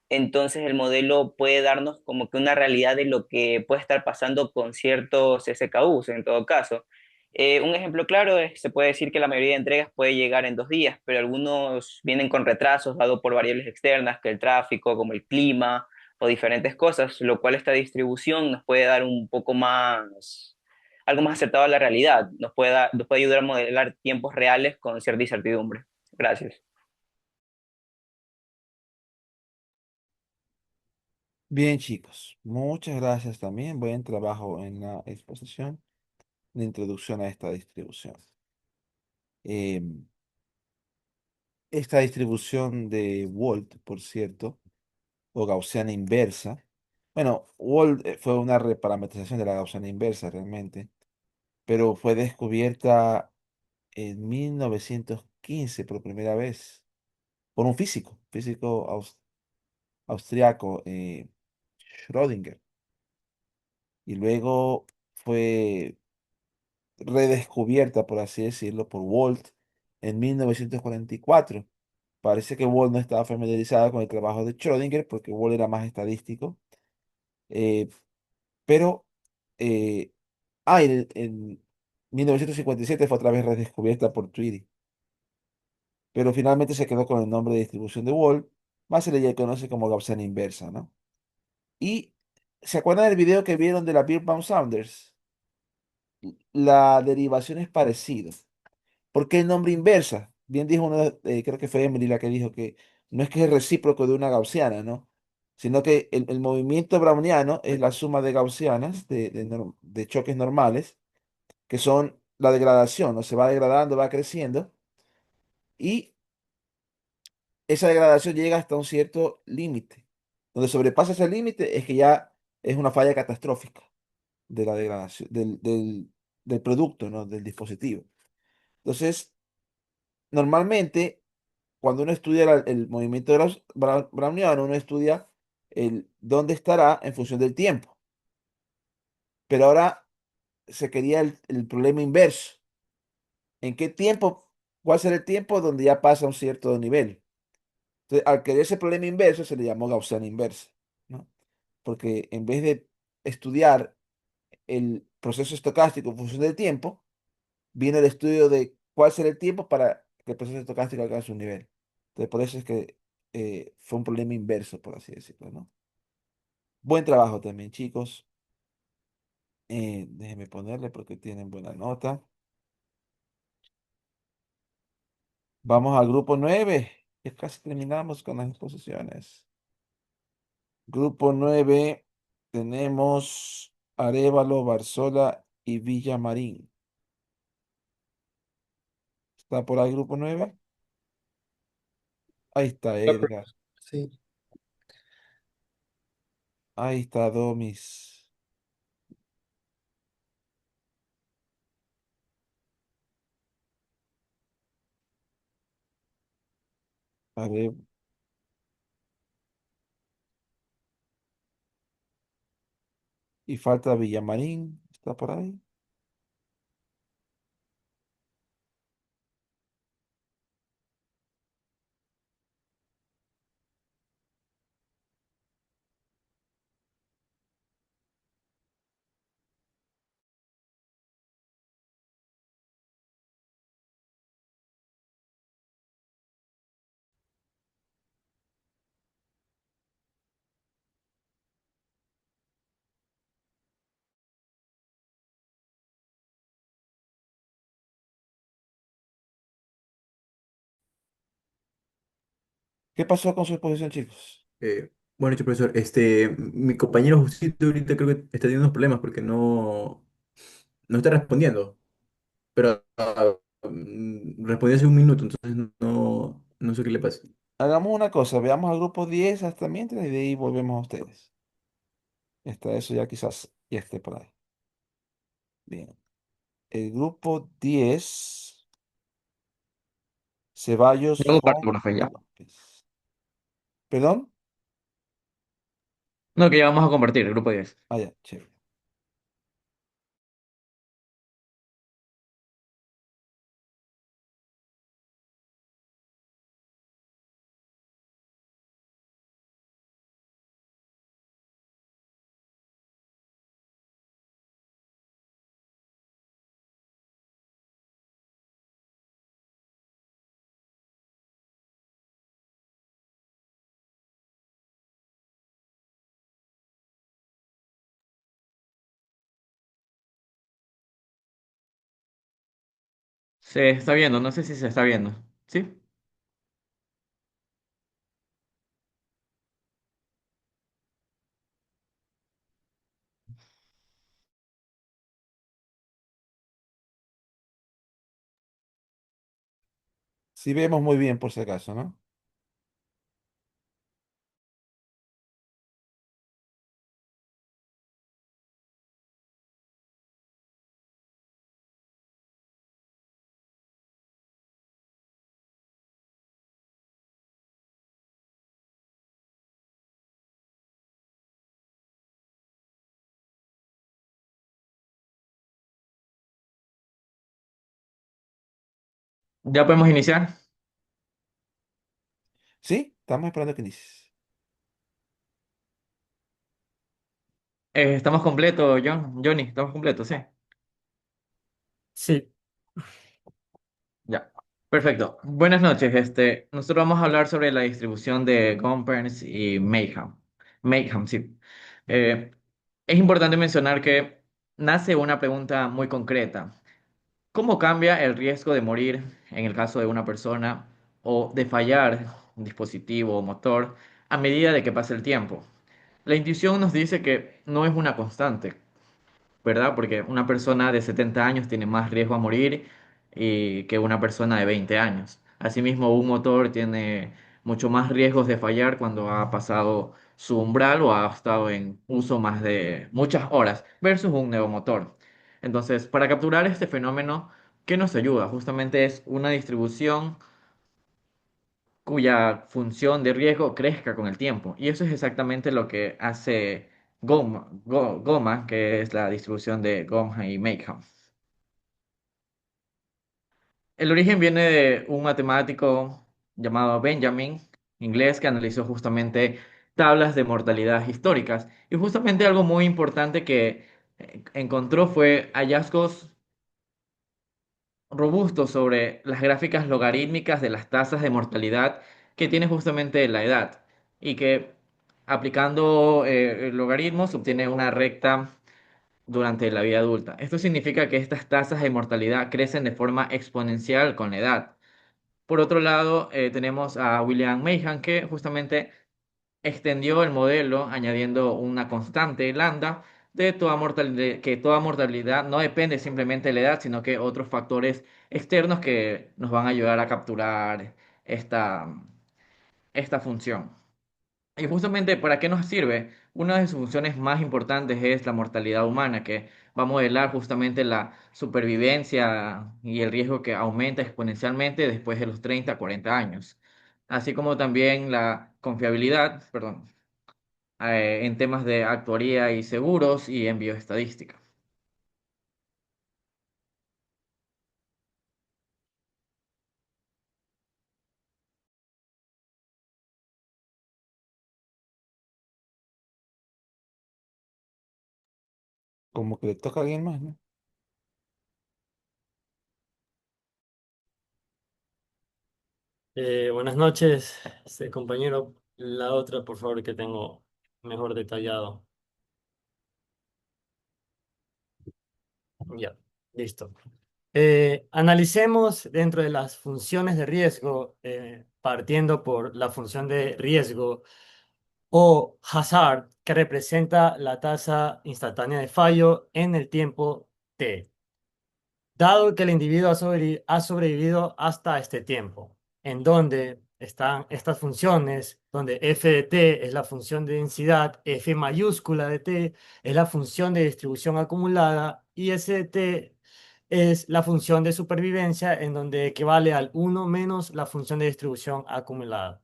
Entonces el modelo puede darnos como que una realidad de lo que puede estar pasando con ciertos SKUs en todo caso. Un ejemplo claro es, se puede decir que la mayoría de entregas puede llegar en 2 días, pero algunos vienen con retrasos dado por variables externas, que el tráfico, como el clima o diferentes cosas, lo cual esta distribución nos puede dar un poco más, algo más acertado a la realidad, nos puede ayudar a modelar tiempos reales con cierta incertidumbre. Gracias. Bien, chicos, muchas gracias también. Buen trabajo en la exposición, la introducción a esta distribución. Em, Esta distribución de Wald, por cierto, o gaussiana inversa. Bueno, Wald fue una reparametrización de la gaussiana inversa realmente, pero fue descubierta en 1915 por primera vez por un físico austriaco, Schrödinger, y luego fue redescubierta, por así decirlo, por Wald en 1944. Parece que Wald no estaba familiarizado con el trabajo de Schrödinger porque Wald era más estadístico. eh, pero, eh, en 1957 fue otra vez redescubierta por Tweedy, pero finalmente se quedó con el nombre de distribución de Wald, más se le conoce como Gaussiana inversa, ¿no? Y, ¿se acuerdan del video que vieron de la Birnbaum Saunders? La derivación es parecida. ¿Por qué el nombre inversa? Bien dijo creo que fue Emily la que dijo que no es que es recíproco de una gaussiana, ¿no? Sino que el movimiento browniano es la suma de gaussianas, de choques normales, que son la degradación, ¿no? Se va degradando, va creciendo, y esa degradación llega hasta un cierto límite. Donde sobrepasa ese límite es que ya es una falla catastrófica de la degradación, del producto, ¿no? Del dispositivo. Entonces, normalmente, cuando uno estudia el movimiento browniano, uno estudia dónde estará en función del tiempo. Pero ahora se quería el problema inverso. ¿En qué tiempo? ¿Cuál será el tiempo donde ya pasa un cierto nivel? Entonces, al querer ese problema inverso, se le llamó Gaussiana inversa, ¿no? Porque en vez de estudiar el proceso estocástico en función del tiempo, viene el estudio de cuál será el tiempo para que el proceso estocástico alcance un nivel. Entonces, por eso es que fue un problema inverso, por así decirlo, ¿no? Buen trabajo también, chicos. Déjenme ponerle porque tienen buena nota. Vamos al grupo 9. Ya casi terminamos con las exposiciones. Grupo 9 tenemos Arévalo, Barzola y Villamarín. ¿Está por ahí grupo 9? Ahí está Edgar. Sí. Ahí está Domis. Are- Y falta Villamarín. ¿Está por ahí? ¿Qué pasó con su exposición, chicos? Bueno, hecho, profesor, mi compañero Jusito ahorita creo que está teniendo unos problemas porque no está respondiendo, pero respondió hace un minuto, entonces no sé qué le pasa. Hagamos una cosa. Veamos al grupo 10 hasta mientras y de ahí volvemos a ustedes. Está eso ya quizás ya esté por ahí. Bien. El grupo 10, Ceballos Yo con comparto, profe, ya. López. ¿Perdón? No, que ya vamos a compartir, el grupo 10. Ah, ya, chévere. Se está viendo, no sé si se está viendo. ¿Sí? Sí vemos muy bien por si acaso, ¿no? ¿Ya podemos iniciar? Sí, estamos esperando que inicies. Estamos completos, Johnny, estamos completos, sí. Sí. Ya. Perfecto. Buenas noches. Nosotros vamos a hablar sobre la distribución de Gompers y Mayhem. Mayhem, sí. Eh, es importante mencionar que nace una pregunta muy concreta. ¿Cómo cambia el riesgo de morir en el caso de una persona o de fallar un dispositivo o motor a medida de que pasa el tiempo? La intuición nos dice que no es una constante, ¿verdad? Porque una persona de 70 años tiene más riesgo a morir que una persona de 20 años. Asimismo, un motor tiene mucho más riesgos de fallar cuando ha pasado su umbral o ha estado en uso más de muchas horas versus un nuevo motor. Entonces, para capturar este fenómeno, ¿qué nos ayuda? Justamente es una distribución cuya función de riesgo crezca con el tiempo. Y eso es exactamente lo que hace Goma, que es la distribución de Goma y Mayhem. El origen viene de un matemático llamado Benjamin, inglés, que analizó justamente tablas de mortalidad históricas. Y justamente algo muy importante que encontró fue hallazgos robustos sobre las gráficas logarítmicas de las tasas de mortalidad que tiene justamente la edad y que aplicando logaritmos obtiene una recta durante la vida adulta. Esto significa que estas tasas de mortalidad crecen de forma exponencial con la edad. Por otro lado, tenemos a William Mahan que justamente extendió el modelo añadiendo una constante lambda de toda mortalidad, que toda mortalidad no depende simplemente de la edad, sino que otros factores externos que nos van a ayudar a capturar esta, esta función. Y justamente, ¿para qué nos sirve? Una de sus funciones más importantes es la mortalidad humana, que va a modelar justamente la supervivencia y el riesgo que aumenta exponencialmente después de los 30 a 40 años, así como también la confiabilidad, perdón, en temas de actuaría y seguros y en bioestadística. Como que le toca a alguien más, ¿no? Buenas noches, compañero. La otra, por favor, que tengo mejor detallado. Ya, listo. Analicemos dentro de las funciones de riesgo, partiendo por la función de riesgo o hazard, que representa la tasa instantánea de fallo en el tiempo t. Dado que el individuo ha sobrevivido hasta este tiempo, en donde están estas funciones, donde f de t es la función de densidad, f mayúscula de t es la función de distribución acumulada y s de t es la función de supervivencia, en donde equivale al 1 menos la función de distribución acumulada.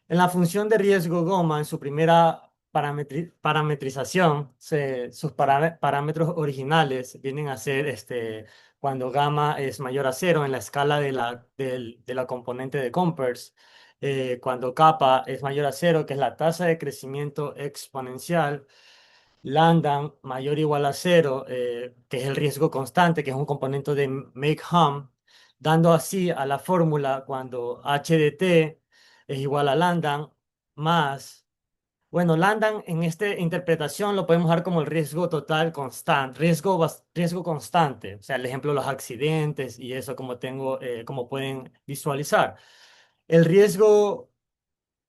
En la función de riesgo Goma, en su primera parametrización, sus parámetros originales vienen a ser cuando gamma es mayor a cero en la escala de la componente de Compers, cuando kappa es mayor a cero, que es la tasa de crecimiento exponencial, lambda mayor o igual a cero, que es el riesgo constante, que es un componente de Make-Hum, dando así a la fórmula cuando h de t es igual a lambda más, bueno, lambda en esta interpretación lo podemos dar como el riesgo total constante, riesgo constante, o sea, el ejemplo de los accidentes y eso como pueden visualizar. El riesgo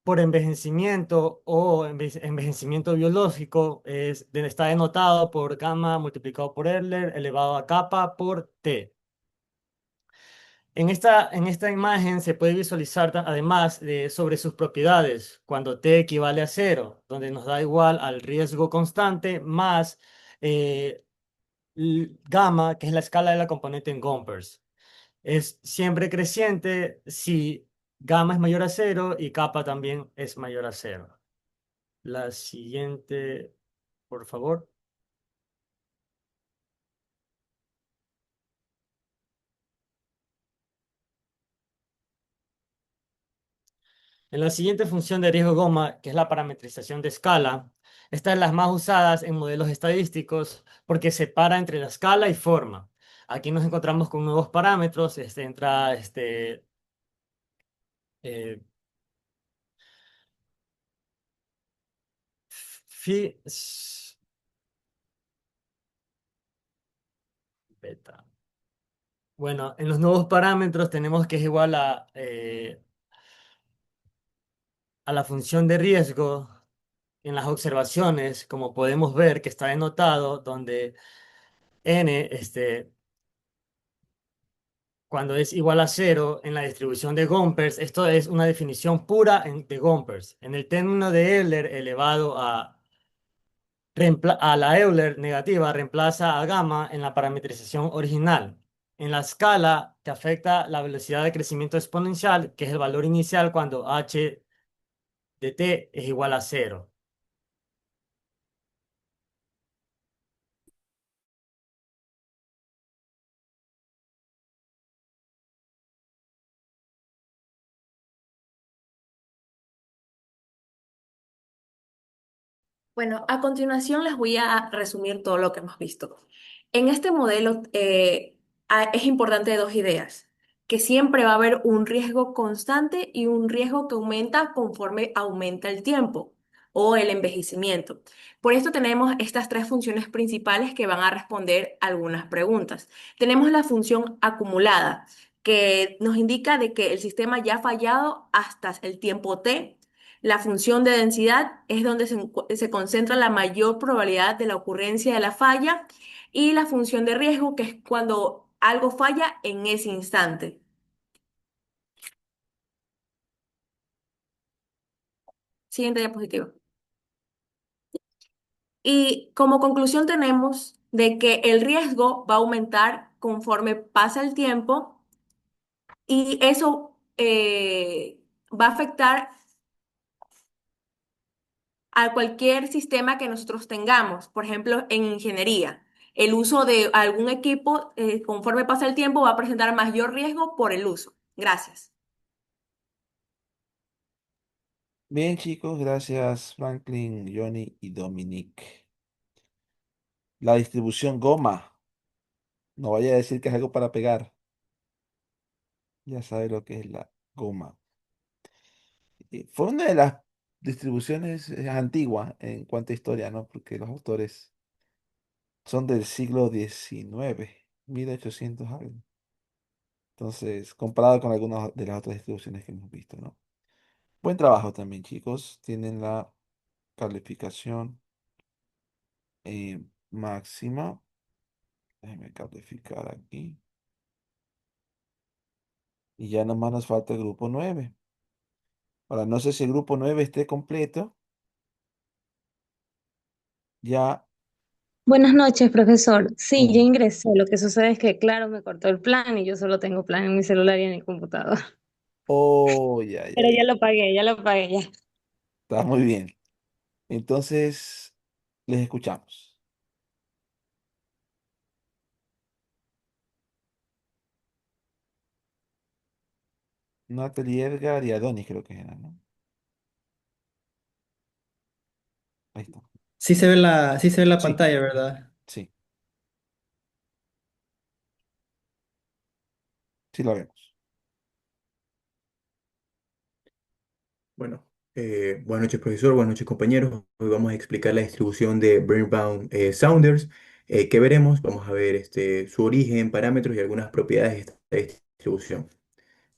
por envejecimiento o envejecimiento biológico está denotado por gamma multiplicado por Euler elevado a kappa por t. En esta imagen se puede visualizar además sobre sus propiedades cuando t equivale a cero, donde nos da igual al riesgo constante más eh, gamma, que es la escala de la componente en Gompers. Es siempre creciente si gamma es mayor a cero y kappa también es mayor a cero. La siguiente, por favor. En la siguiente función de riesgo Goma, que es la parametrización de escala, esta es las más usadas en modelos estadísticos porque separa entre la escala y forma. Aquí nos encontramos con nuevos parámetros. Entra eh, phi, beta. Bueno, en los nuevos parámetros tenemos que es igual a la función de riesgo en las observaciones, como podemos ver que está denotado, donde n, cuando es igual a cero en la distribución de Gompers, esto es una definición pura de Gompers. En el término de Euler elevado a la Euler negativa, reemplaza a gamma en la parametrización original. En la escala que afecta la velocidad de crecimiento exponencial, que es el valor inicial cuando h de t es igual a cero. Bueno, a continuación les voy a resumir todo lo que hemos visto. En este modelo es importante dos ideas, que siempre va a haber un riesgo constante y un riesgo que aumenta conforme aumenta el tiempo o el envejecimiento. Por esto tenemos estas tres funciones principales que van a responder algunas preguntas. Tenemos la función acumulada, que nos indica de que el sistema ya ha fallado hasta el tiempo t. La función de densidad es donde se concentra la mayor probabilidad de la ocurrencia de la falla y la función de riesgo, que es cuando algo falla en ese instante. Siguiente diapositiva. Y como conclusión tenemos de que el riesgo va a aumentar conforme pasa el tiempo y eso va a afectar a cualquier sistema que nosotros tengamos, por ejemplo, en ingeniería. El uso de algún equipo, conforme pasa el tiempo, va a presentar mayor riesgo por el uso. Gracias. Bien, chicos, gracias Franklin, Johnny y Dominic. La distribución goma. No vaya a decir que es algo para pegar. Ya sabe lo que es la goma. Fue una de las distribuciones antiguas en cuanto a historia, ¿no? Porque los autores son del siglo XIX, 1800 algo. Entonces, comparado con algunas de las otras distribuciones que hemos visto, ¿no? Buen trabajo también, chicos. Tienen la calificación máxima. Déjenme calificar aquí. Y ya nomás nos falta el grupo 9. Ahora, no sé si el grupo 9 esté completo. Ya. Buenas noches, profesor. Sí, ya Oh, ingresé. Lo que sucede es que, claro, me cortó el plan y yo solo tengo plan en mi celular y en el computador. oh, ya, ya, Pero ya. ya lo pagué ya. Está muy bien. Entonces, les escuchamos. Natalie Edgar y Adonis creo que eran, ¿no? Ahí está. Sí se ve la Sí, pantalla, ¿verdad? sí, sí lo vemos. Bueno, buenas noches, profesor. Buenas noches, compañeros. Hoy vamos a explicar la distribución de Birnbaum Saunders. ¿Qué veremos? Vamos a ver su origen, parámetros y algunas propiedades de esta distribución.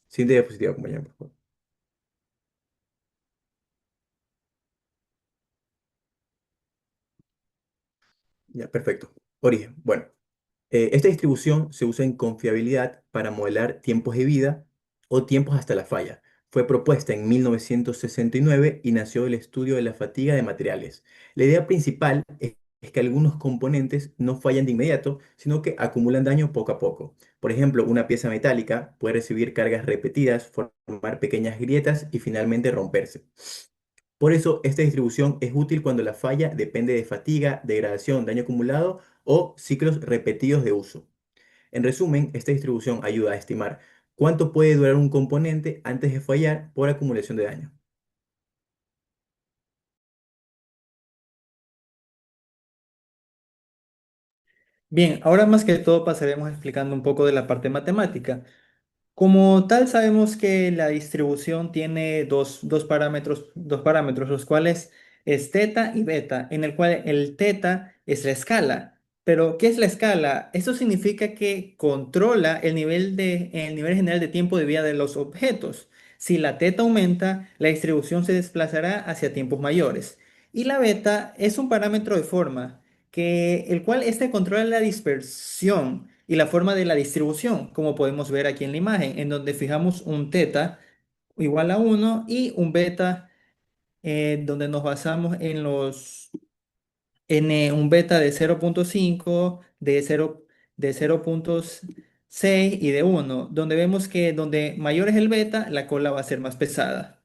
Siguiente diapositiva, compañero, por favor. Ya, perfecto. Origen. Bueno, esta distribución se usa en confiabilidad para modelar tiempos de vida o tiempos hasta la falla. Fue propuesta en 1969 y nació del estudio de la fatiga de materiales. La idea principal es que algunos componentes no fallan de inmediato, sino que acumulan daño poco a poco. Por ejemplo, una pieza metálica puede recibir cargas repetidas, formar pequeñas grietas y finalmente romperse. Por eso, esta distribución es útil cuando la falla depende de fatiga, degradación, daño acumulado o ciclos repetidos de uso. En resumen, esta distribución ayuda a estimar cuánto puede durar un componente antes de fallar por acumulación de daño. Bien, ahora más que todo pasaremos explicando un poco de la parte matemática. Como tal, sabemos que la distribución tiene dos parámetros, los cuales es teta y beta, en el cual el teta es la escala. Pero, ¿qué es la escala? Esto significa que controla el nivel general de tiempo de vida de los objetos. Si la teta aumenta, la distribución se desplazará hacia tiempos mayores. Y la beta es un parámetro de forma, el cual este controla la dispersión y la forma de la distribución, como podemos ver aquí en la imagen, en donde fijamos un teta igual a 1 y un beta, donde nos basamos en un beta de 0,5, de 0,6 y de 1, donde vemos que donde mayor es el beta, la cola va a ser más pesada.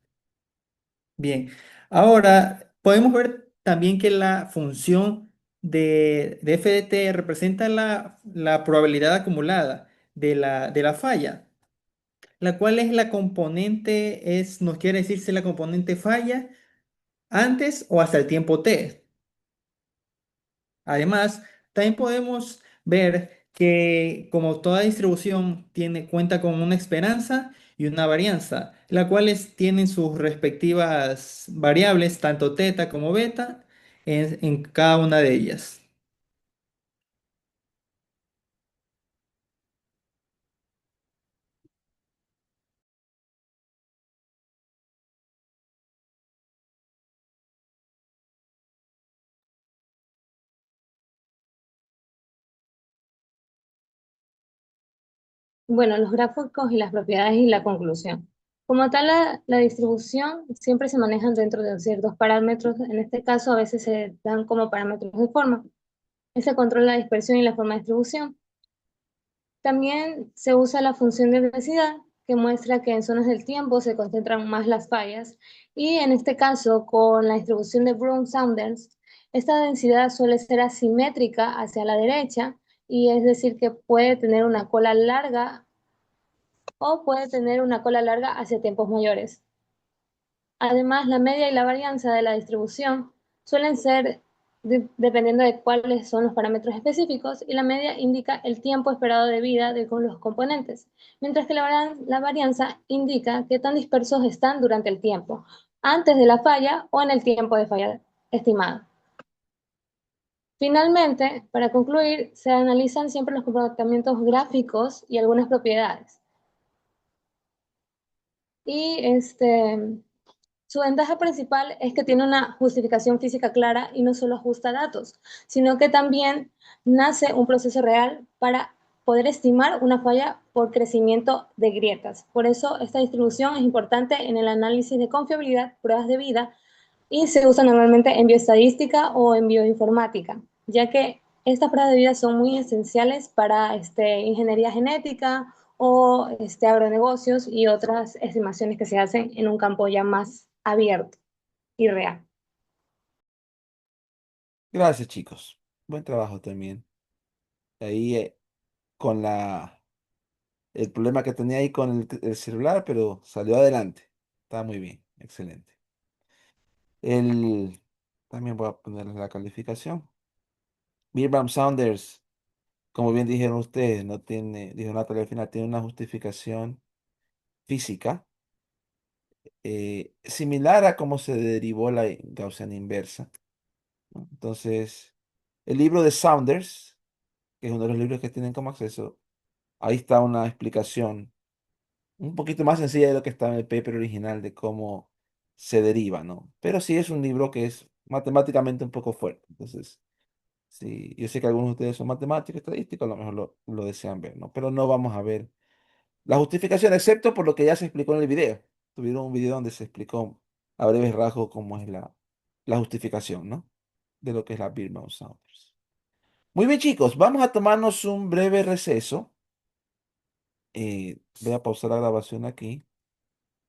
Bien, ahora podemos ver también que la función de f de t representa la probabilidad acumulada de la falla, la cual es la componente, nos quiere decir si la componente falla antes o hasta el tiempo t. Además, también podemos ver que como toda distribución cuenta con una esperanza y una varianza, las cuales tienen sus respectivas variables, tanto teta como beta, en cada una de ellas. Bueno, los gráficos y las propiedades y la conclusión. Como tal, la distribución siempre se maneja dentro de ciertos parámetros. En este caso, a veces se dan como parámetros de forma. Ese controla la dispersión y la forma de distribución. También se usa la función de densidad, que muestra que en zonas del tiempo se concentran más las fallas. Y en este caso, con la distribución de Brown-Saunders, esta densidad suele ser asimétrica hacia la derecha, y es decir, que puede tener una cola larga o puede tener una cola larga hacia tiempos mayores. Además, la media y la varianza de la distribución suelen ser dependiendo de cuáles son los parámetros específicos, y la media indica el tiempo esperado de vida de los componentes, mientras que la varianza indica qué tan dispersos están durante el tiempo, antes de la falla o en el tiempo de falla estimado. Finalmente, para concluir, se analizan siempre los comportamientos gráficos y algunas propiedades. Y su ventaja principal es que tiene una justificación física clara y no solo ajusta datos, sino que también nace un proceso real para poder estimar una falla por crecimiento de grietas. Por eso esta distribución es importante en el análisis de confiabilidad, pruebas de vida, y se usa normalmente en bioestadística o en bioinformática, ya que estas pruebas de vida son muy esenciales para ingeniería genética o agronegocios y otras estimaciones que se hacen en un campo ya más abierto y real. Gracias, chicos. Buen trabajo también. Ahí con el problema que tenía ahí con el celular, pero salió adelante. Está muy bien, excelente. El, También voy a ponerles la calificación. Milgram Saunders, como bien dijeron ustedes, no tiene, dijo Natalia al final, tiene una justificación física similar a cómo se derivó la Gaussiana inversa, ¿no? Entonces, el libro de Saunders, que es uno de los libros que tienen como acceso, ahí está una explicación un poquito más sencilla de lo que está en el paper original de cómo se deriva, ¿no? Pero sí es un libro que es matemáticamente un poco fuerte. Entonces, sí, yo sé que algunos de ustedes son matemáticos, estadísticos, a lo mejor lo desean ver, ¿no? Pero no vamos a ver la justificación, excepto por lo que ya se explicó en el video. Tuvieron un video donde se explicó a breves rasgos cómo es la justificación, ¿no? De lo que es la Birnbaum Saunders. Muy bien, chicos, vamos a tomarnos un breve receso. Voy a pausar la grabación aquí.